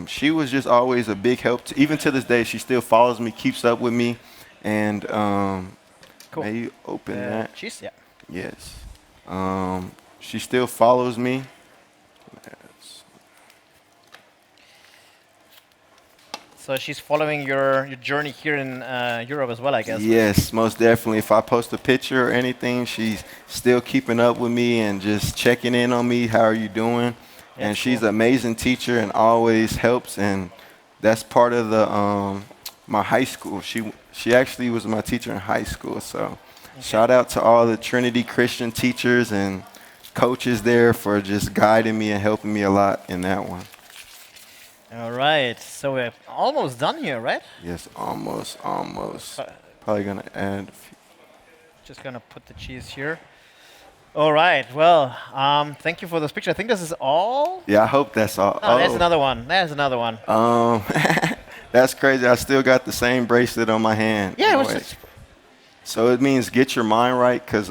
she was just always a big help. Even to this day, she still follows me, keeps up with me, and Cool. may you open that? Cheese, yeah. Yes. She still follows me. So she's following your journey here in Europe as well, I guess. Yes, most definitely. If I post a picture or anything, she's still keeping up with me and just checking in on me. How are you doing? Yeah, and she's cool. an amazing teacher and always helps. And that's part of the my high school. She actually was my teacher in high school. So shout out to all the Trinity Christian teachers and coaches there for just guiding me and helping me a lot in that one. All right. So we're almost done here, right? Yes, almost. Probably gonna add a few. Just gonna put the cheese here. All right. Well, thank you for this picture. I think this is all. Yeah, I hope that's all. Oh, there's another one. There's another one. That's crazy. I still got the same bracelet on my hand. Yeah, it was Anyway. just. So it means get your mind right, because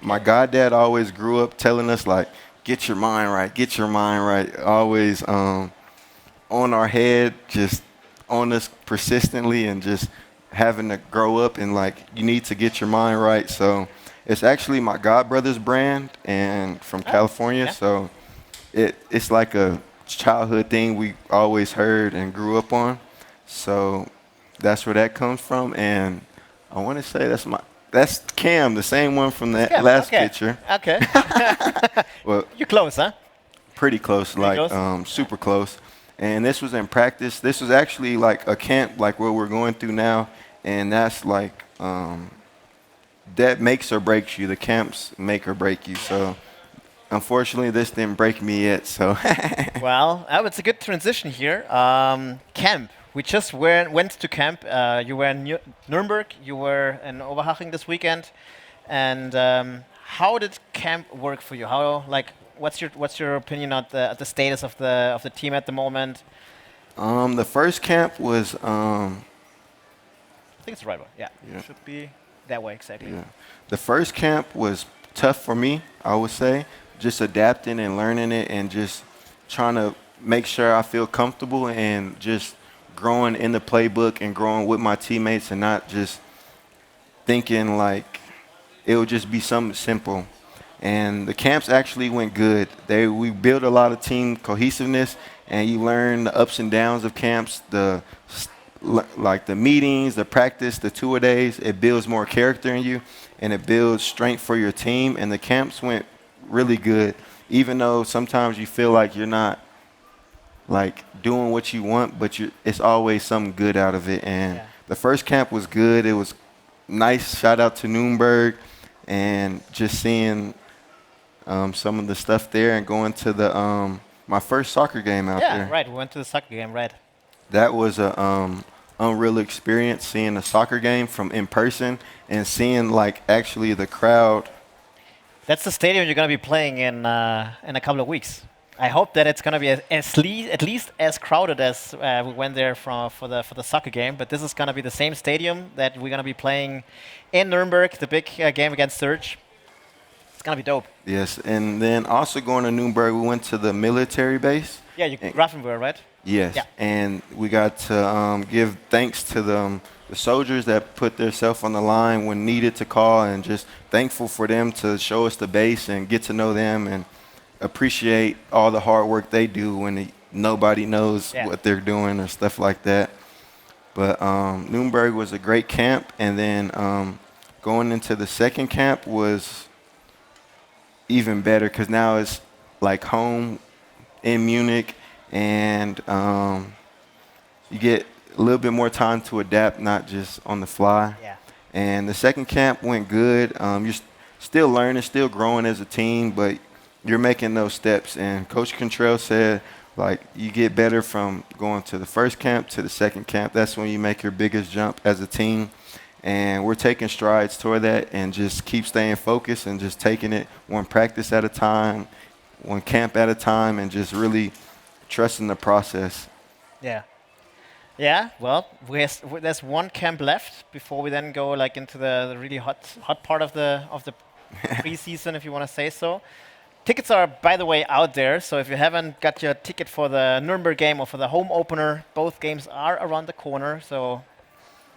my goddad always grew up telling us, like, get your mind right, get your mind right. Always on our head, just on us persistently, and just having to grow up and, like, you need to get your mind right. So it's actually my godbrother's brand and from California. yeah. So it's like a childhood thing we always heard and grew up on. So that's where that comes from. And I want to say that's Cam, the same one from the last picture. Okay. Well, You're close, huh? pretty close, Pretty like close? super close. And this was in practice. This was actually like a camp, like what we're going through now. And that's like that makes or breaks you. The camps make or break you. So unfortunately, this didn't break me yet. So Well, it's a good transition here. Camp. We just went to camp. You were in Nuremberg. You were in Oberhaching this weekend. And how did camp work for you? What's your opinion on the status of the team at the moment? the first camp was I think it's the right one. Yeah. Yeah. Should be that way exactly. yeah. The first camp was tough for me, I would say, just adapting and learning it and just trying to make sure I feel comfortable and just growing in the playbook and growing with my teammates and not just thinking like it would just be something simple. And the camps actually went good. We built a lot of team cohesiveness, and you learn the ups and downs of camps, like the meetings, the practice, the two-a-days. It builds more character in you, and it builds strength for your team. And the camps went really good, even though sometimes you feel like you're not like doing what you want, but it's always something good out of it. And the first camp was good. It was nice. Shout out to Nuremberg, and just seeing some of the stuff there and going to the my first soccer game out there. Yeah, right. We went to the soccer game, right? That was a unreal experience, seeing a soccer game from in person and seeing like actually the crowd. That's the stadium you're going to be playing in a couple of weeks. I hope that it's going to be at least as crowded as we went there for the soccer game. But this is going to be the same stadium that we're going to be playing in Nuremberg, the big game against Surge. It's going to be dope. Yes, and then also going to Nuremberg, we went to the military base. Yeah, you Grafenwöhr, right? Yes, Yeah. and we got to give thanks to the soldiers that put themselves on the line when needed to call, and just thankful for them to show us the base and get to know them and appreciate all the hard work they do when nobody knows what they're doing or stuff like that. But Nuremberg was a great camp, and then going into the second camp was even better because now it's like home in Munich, and you get a little bit more time to adapt, not just on the fly. Yeah. And the second camp went good. Still learning, still growing as a team, but you're making those steps. And Coach Contrell said, like, you get better from going to the first camp to the second camp. That's when you make your biggest jump as a team. And we're taking strides toward that and just keep staying focused and just taking it one practice at a time, one camp at a time, and just really trusting the process. Yeah. Yeah, well, there's one camp left before we then go like into the really hot part of the preseason, if you want to say so. Tickets are, by the way, out there. So if you haven't got your ticket for the Nuremberg game or for the home opener, both games are around the corner. So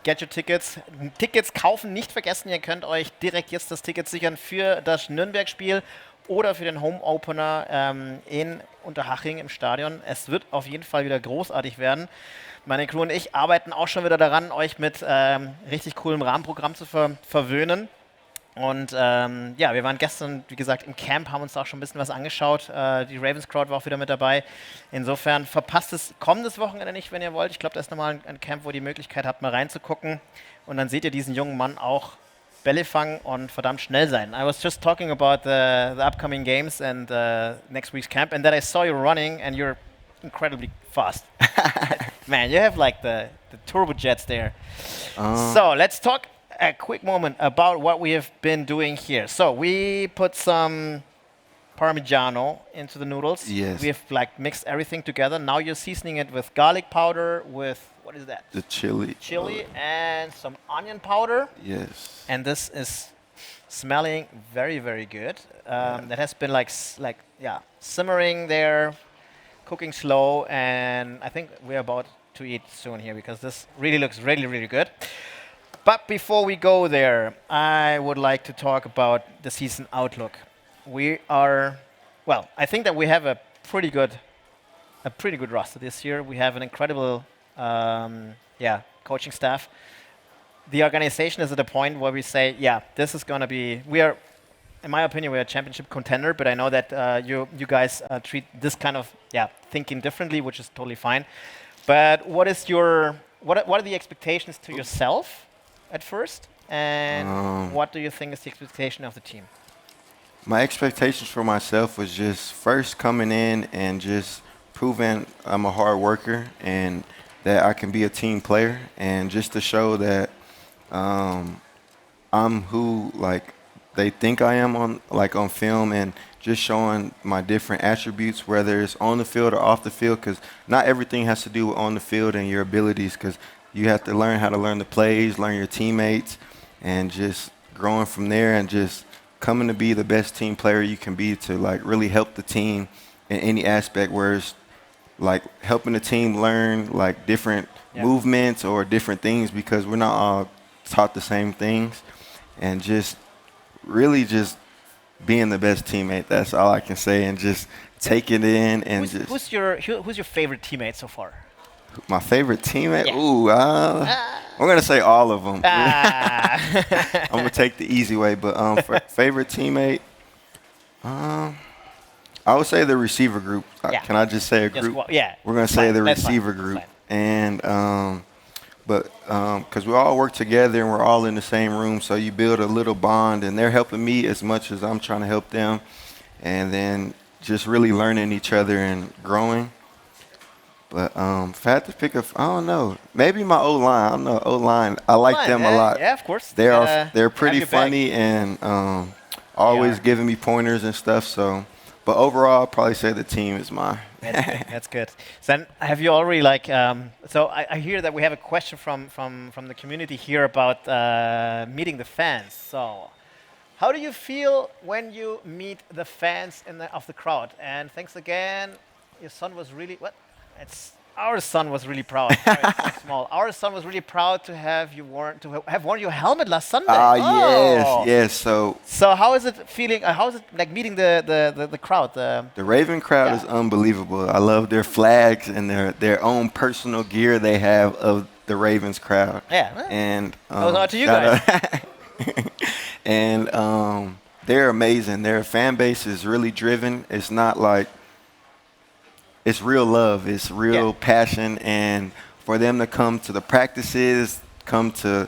get your tickets. Tickets kaufen nicht vergessen. Ihr könnt euch direkt jetzt das Ticket sichern für das Nürnberg-Spiel oder für den Home Opener in Unterhaching im Stadion. Es wird auf jeden Fall wieder großartig werden. Meine Crew und ich arbeiten auch schon wieder daran, euch mit richtig coolem Rahmenprogramm zu verwöhnen. Und ja, wir waren gestern, wie gesagt, im Camp, haben uns auch schon ein bisschen was angeschaut. Die Ravens Crowd war auch wieder mit dabei. Insofern verpasst es kommendes Wochenende nicht, wenn ihr wollt. Ich glaube, das ist nochmal ein Camp, wo ihr die Möglichkeit habt, mal reinzugucken. Und dann seht ihr diesen jungen Mann auch Bälle fangen und verdammt schnell sein. I was just talking about the upcoming games and next week's camp, and that I saw you running, and you're incredibly fast. Man, you have like the turbo jets there. So let's talk a quick moment about what we have been doing here. So we put some Parmigiano into the noodles. Yes. We have like mixed everything together. Now you're seasoning it with garlic powder, with what is that? The chili. Chili and some onion powder. Yes. And this is smelling very, very good. That has been like simmering there, cooking slow, and I think we're about to eat soon here because this really looks really, really good. But before we go there, I would like to talk about the season outlook. I think that we have a pretty good roster this year. We have an incredible, coaching staff. The organization is at a point where we say, this is going to be. In my opinion, we're a championship contender. But I know that you guys treat this kind of thinking differently, which is totally fine. But what are the expectations to yourself at first, and what do you think is the expectation of the team? My expectations for myself was just first coming in and just proving I'm a hard worker and that I can be a team player, and just to show that I'm who like they think I am on film, and just showing my different attributes, whether it's on the field or off the field, because not everything has to do with on the field and your abilities, because you have to learn how to learn the plays, learn your teammates, and just growing from there and just coming to be the best team player you can be to like really help the team in any aspect, where it's like helping the team learn like different movements or different things, because we're not all taught the same things, and just really just being the best teammate. That's all I can say, and just take it in. And who's your favorite teammate so far? My favorite teammate? Yeah. I'm going to say all of them. I'm going to take the easy way. But favorite teammate, I would say the receiver group. Can I just say a group? We're going to say the receiver group. And because we all work together and we're all in the same room, so you build a little bond, and they're helping me as much as I'm trying to help them. And then just really learning each other and growing. But if I had to pick I don't know. Maybe my O-line. I don't know, O-line. I like them a lot. Yeah, of course. They're pretty funny and always giving me pointers and stuff. So, but overall, I'd probably say the team is mine. That's good. So then have you already so I hear that we have a question from the community here about meeting the fans. So how do you feel when you meet the fans of the crowd? And thanks again. Your son was really Our son was really proud. Sorry, it's so small. Our son was really proud to have worn your helmet last Sunday. Yes. So how is it feeling? How is it like meeting the crowd? The Raven crowd is unbelievable. I love their flags and their own personal gear they have of the Ravens crowd. Yeah. And those are to you guys. And they're amazing. Their fan base is really driven. It's not like. It's real love. It's real passion. And for them to come to the practices, come to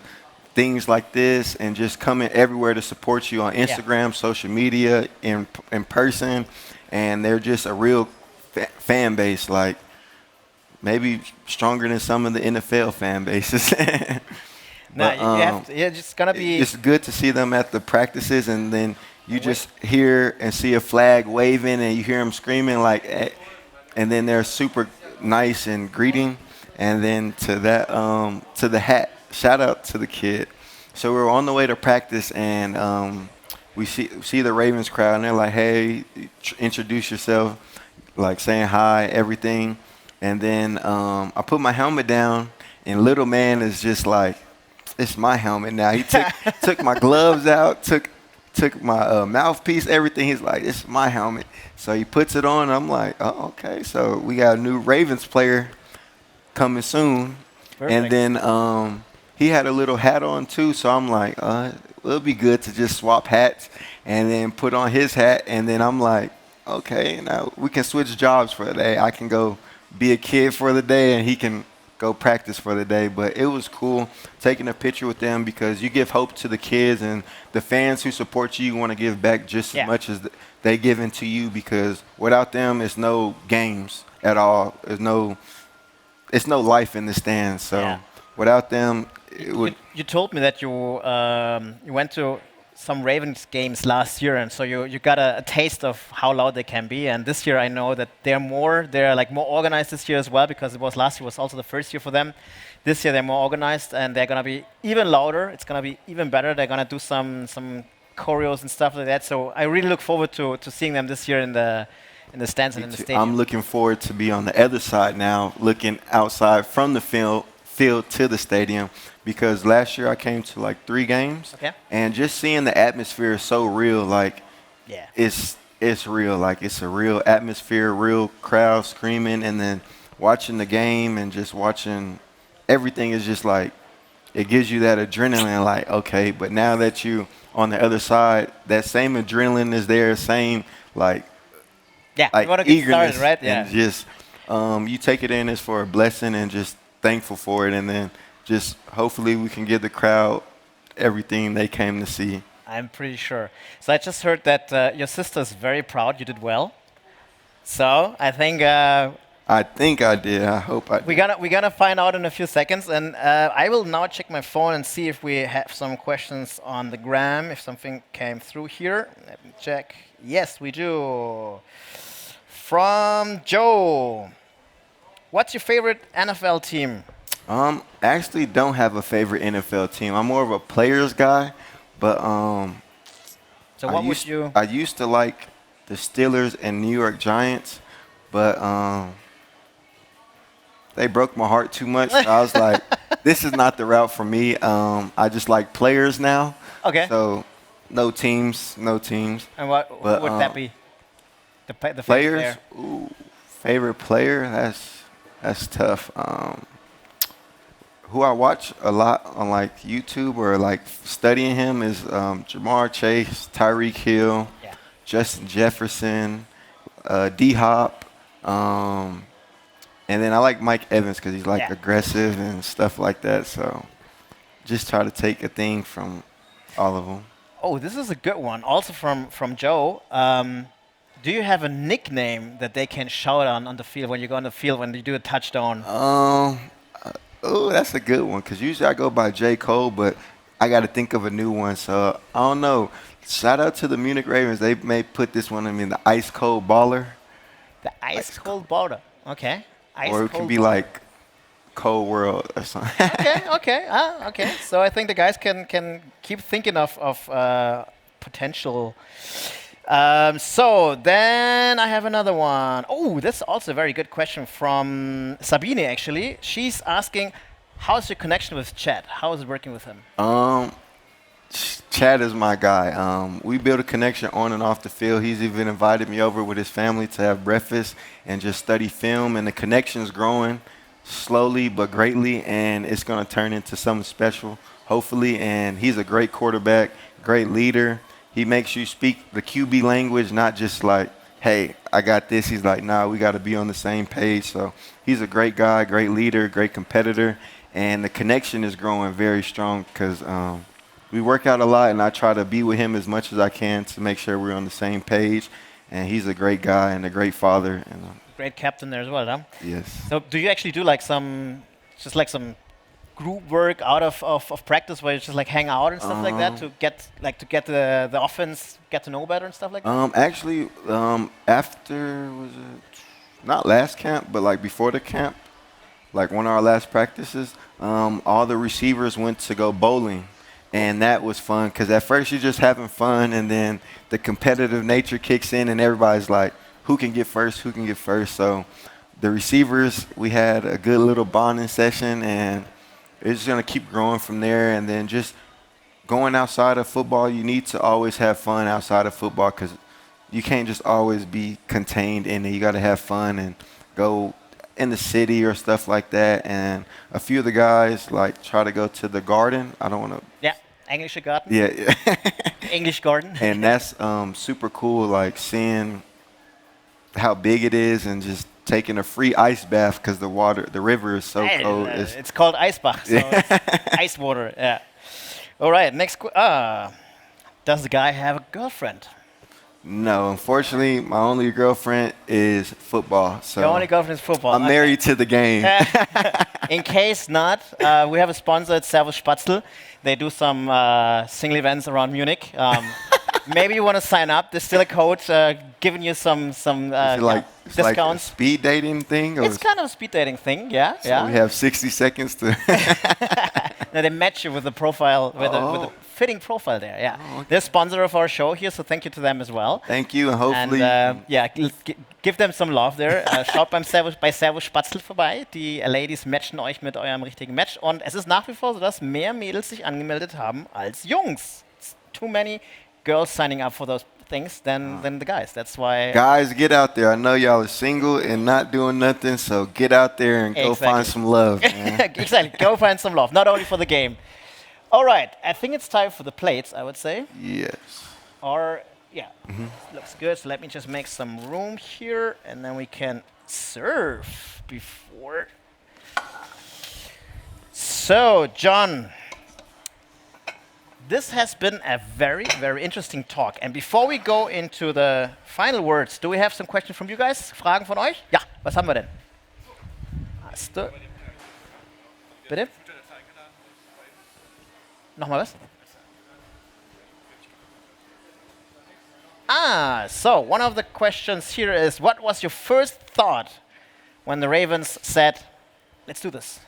things like this and just coming everywhere to support you on Yeah. Instagram, social media, in person, and they're just a real fan base, like maybe stronger than some of the NFL fan bases. No, But you have to, you're just gonna be. it's good to see them at the practices, and then you just hear and see a flag waving, and you hear them screaming like, eh, and then they're super nice and greeting, and then to the hat, shout out to the kid. So we're on the way to practice, and we see the Ravens crowd, and they're like, hey, introduce yourself, like saying hi, everything, and then I put my helmet down, and little man is just like, it's my helmet now. He took my gloves out, took my mouthpiece, everything. He's like, it's my helmet. So he puts it on. I'm like, oh, okay. So we got a new Ravens player coming soon. And Perfect. then he had a little hat on too. So I'm like, it'll be good to just swap hats and then put on his hat. And then I'm like, okay, now we can switch jobs for the day. I can go be a kid for the day, and he can go practice for the day. But it was cool taking a picture with them because you give hope to the kids, and the fans who support you, you want to give back just Yeah. as much as they give into you, because without them, it's no games at all. It's no life in the stands. So Yeah. without them, it would. You told me that you went to some Ravens games last year, and so you got a taste of how loud they can be. And this year, I know that they're like more organized this year as well, because it was last year was also the first year for them. This year they're more organized, and they're gonna be even louder. It's gonna be even better. They're gonna do some choreos and stuff like that. So I really look forward to seeing them this year in the stands and in the stadium. I'm looking forward to be on the other side now, looking outside from the field to the stadium, because last year I came to like 3 games, Okay. and just seeing the atmosphere is so real. Like Yeah. it's real. Like it's a real atmosphere, real crowd screaming, and then watching the game and just watching everything is just like it gives you that adrenaline. Like, okay, but now that you on the other side, that same adrenaline is there, same like Yeah. like You want to get eagerness, started, right? Yeah. and just you take it in as for a blessing and just thankful for it, and then just hopefully we can give the crowd everything they came to see. I'm pretty sure. So I just heard that your sister's very proud. You did well. So I think I think I did. I hope I did. we're gonna find out in a few seconds, and I will now check my phone and see if we have some questions on the gram. If something came through here, let me check. Yes, we do. From Joe, what's your favorite NFL team? Actually don't have a favorite NFL team. I'm more of a players guy, but So what would you? I used to like the Steelers and New York Giants, but they broke my heart too much. So I was like, this is not the route for me. I just like players now. Okay. So no teams. And what but, would that be? The favorite Players? player? Ooh, favorite player? That's tough. Who I watch a lot on like YouTube or like studying him is Jamar Chase, Tyreek Hill, Yeah. Justin Jefferson, D Hop, and then I like Mike Evans because he's like Yeah. aggressive and stuff like that. So just try to take a thing from all of them. Oh, this is a good one. Also from Joe. Do you have a nickname that they can shout on the field when you go on the field when you do a touchdown? Oh, that's a good one because usually I go by J. Cole, but I got to think of a new one. So I don't know. Shout out to the Munich Ravens. They may put this one in the Ice Cold Baller, The ice cold border. Okay. Ice or it can cold be border. like Cold World or something. Okay. So I think the guys can keep thinking of potential. So then I have another one. Oh, that's also a very good question from Sabine. Actually, she's asking, how's your connection with Chad? How is it working with him? Chad is my guy. We built a connection on and off the field. He's even invited me over with his family to have breakfast and just study film. And the connection's growing slowly but greatly, and it's going to turn into something special, hopefully. And he's a great quarterback, great leader. He makes you speak the QB language, not just like, hey, I got this. He's like, nah, we got to be on the same page. So he's a great guy, great leader, great competitor. and the connection is growing very strong because we work out a lot, and I try to be with him as much as I can to make sure we're on the same page. And he's a great guy and a great father. And Great captain there as well, huh? yes. So do you actually do like some group work out of practice where you just like hang out and stuff like that to get the offense get to know better and stuff like that? Actually, after was it not last camp, but like before the camp, like one of our last practices, all the receivers went to go bowling. And that was fun because at first you're just having fun, and then the competitive nature kicks in, and everybody's like, who can get first, who can get first. So the receivers, we had a good little bonding session, and it's just going to keep growing from there. And then just going outside of football, you need to always have fun outside of football because you can't just always be contained in it. You got to have fun and go in the city or stuff like that. And a few of the guys like try to go to the garden. I don't want to. Yeah, English garden. Yeah. English garden. And that's super cool, like seeing how big it is and just taking a free ice bath because the river is so cold. It's called Eisbach, so it's ice water. Yeah. All right. Next. Does the guy have a girlfriend? No, unfortunately, my only girlfriend is football. So Your only girlfriend is football. I'm married to the game. In case not, we have a sponsor at Servus Spatzel. They do some single events around Munich. Maybe you want to sign up. There's still a code giving you some it's discounts. like a speed dating thing? Or It's kind of a speed dating thing, yeah. So we have 60 seconds to. No, they match you with the profile, with a fitting profile there. Yeah, okay. they're sponsor of our show here, so thank you to them as well. Thank you, and hopefully. Give them some love there. Schaut bei Servus Spatzel vorbei. Die Ladies matchen euch mit eurem richtigen Match. Und es ist nach wie vor so, dass mehr Mädels sich angemeldet haben als Jungs. It's too many girls signing up for those things than the guys. That's why. Guys, get out there. I know y'all are single and not doing nothing, so get out there and go find some love, man. Exactly. Go find some love, not only for the game. All right. I think it's time for the plates, I would say. Yes. Yeah, looks good. So let me just make some room here, and then we can serve before. So, John, this has been a very, very interesting talk. And before we go into the final words, do we have some questions from you guys? Fragen von euch? Ja, was haben wir denn? Hast du? Bitte? Nochmal was? So one of the questions here is, what was your first thought when the Ravens said, let's do this?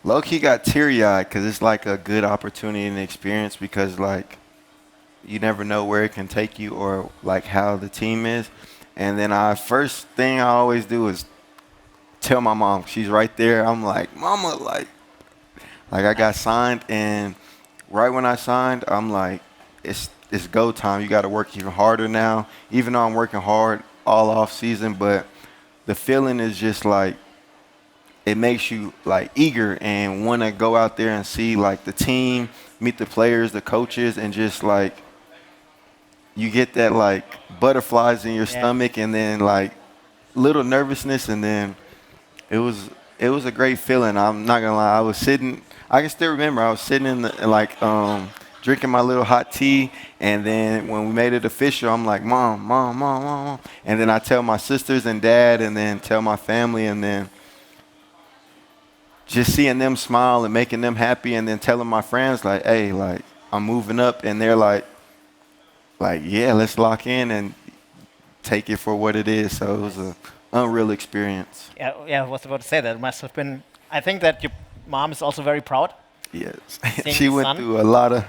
Low-key got teary-eyed because it's like a good opportunity and experience because like you never know where it can take you or like how the team is. And then first thing I always do is tell my mom. She's right there. I'm like, Mama, like I got signed, and right when I signed, I'm like, it's go time. You got to work even harder now. Even though I'm working hard all off season, but the feeling is just like it makes you like eager and want to go out there and see like the team, meet the players, the coaches, and just like you get that like butterflies in your stomach, and then like little nervousness, and then it was a great feeling. I'm not gonna lie. I can still remember I was sitting in the drinking my little hot tea, and then when we made it official, I'm like, Mom. And then I tell my sisters and dad, and then tell my family, and then just seeing them smile and making them happy, and then telling my friends, like, hey, like, I'm moving up, and they're like, yeah, let's lock in and take it for what it is. So it was an unreal experience. Yeah, I was about to say that. It must have been, I think that your mom is also very proud. Yes. She went through a lot of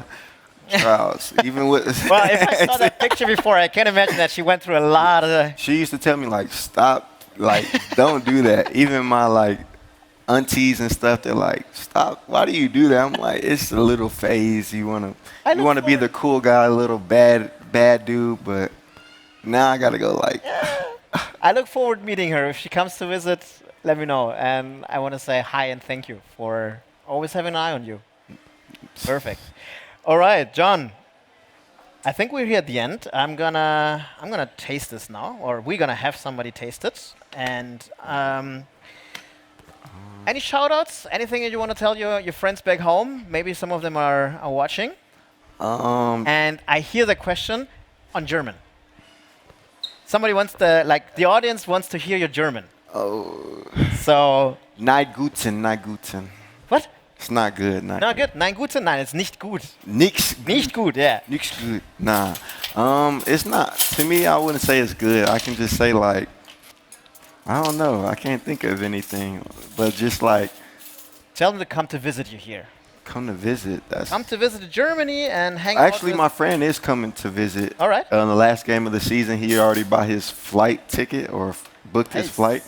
trials, even with. Well, if I saw that picture before, I can imagine that she went through a lot of. She used to tell me like, stop, like, don't do that. Even my like aunties and stuff, they're like, stop. Why do you do that? I'm like, it's a little phase. You wanna be the cool guy, a little bad dude, but now I gotta go like. I look forward to meeting her. If she comes to visit, let me know. And I want to say hi and thank you for always having an eye on you. Perfect. All right, John. I think we're here at the end. I'm gonna taste this now, or we're gonna have somebody taste it. And Any shout-outs? Anything that you want to tell your friends back home? Maybe some of them are watching. And I hear the question on German. Somebody wants the audience wants to hear your German. Oh. So. Nicht guten, nicht guten. What? It's not good. Not good. Nein, guten? Nein, it's nicht gut. Nicht gut, yeah. Nicht good. Nah. It's not. To me, I wouldn't say it's good. I can just say like, I don't know. I can't think of anything. But just like. Tell them to come to visit you here. Come to visit. Come to visit Germany and hang out. Actually, my friend is coming to visit. All right. On the last game of the season, he already bought his flight ticket or booked his flight.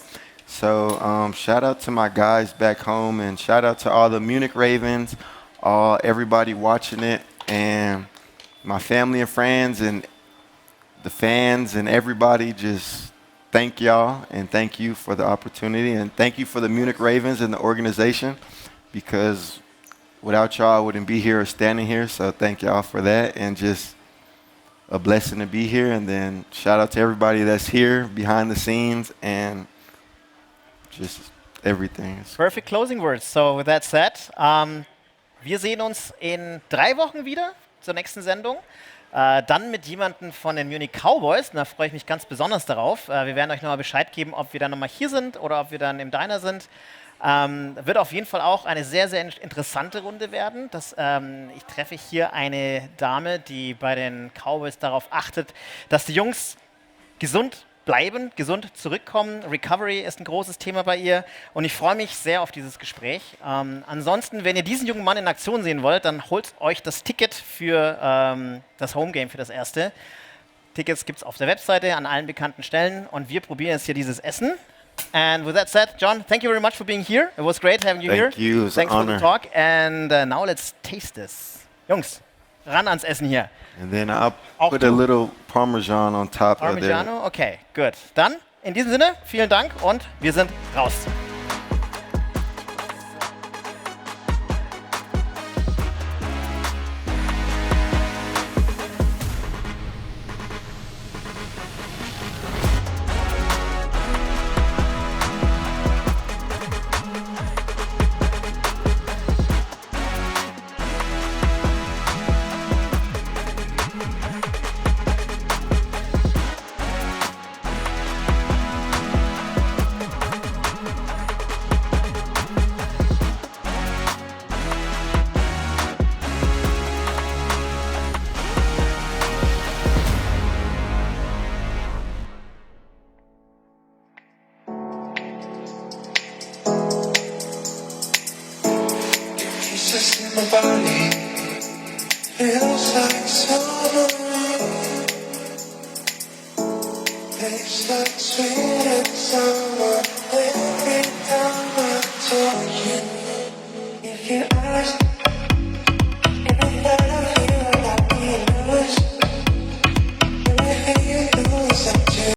So shout out to my guys back home, and shout out to all the Munich Ravens, everybody watching it, and my family and friends and the fans and everybody. Just thank y'all and thank you for the opportunity, and thank you for the Munich Ravens and the organization, because without y'all, I wouldn't be here or standing here. So thank y'all for that, and just a blessing to be here. And then shout out to everybody that's here behind the scenes and just everything. Perfect closing words. So with that said, wir sehen uns in 3 Wochen wieder zur nächsten Sendung. Dann mit jemandem von den Munich Cowboys. Und da freue ich mich ganz besonders darauf. Wir werden euch nochmal Bescheid geben, ob wir dann nochmal hier sind oder ob wir dann im Diner sind. Wird auf jeden Fall auch eine sehr, sehr interessante Runde werden. Ich treffe hier eine Dame, die bei den Cowboys darauf achtet, dass die Jungs gesund bleiben, gesund zurückkommen. Recovery ist ein großes Thema bei ihr und ich freue mich sehr auf dieses Gespräch. Ansonsten, wenn ihr diesen jungen Mann in Aktion sehen wollt, dann holt euch das Ticket für das Homegame, für das erste. Tickets gibt es auf der Webseite an allen bekannten Stellen und wir probieren jetzt hier dieses Essen. And with that said, Jon, thank you very much for being here. It was great having you here. Thank you. It was Thanks an for the honor. talk. And now let's taste this. Jungs, ran ans Essen hier. And then I'll Auch put du. a little Parmesan on top Parmigiano? of Okay, gut. Dann in diesem Sinne, vielen Dank und wir sind raus. In my body feels like summer rain, tastes like sweet and sour.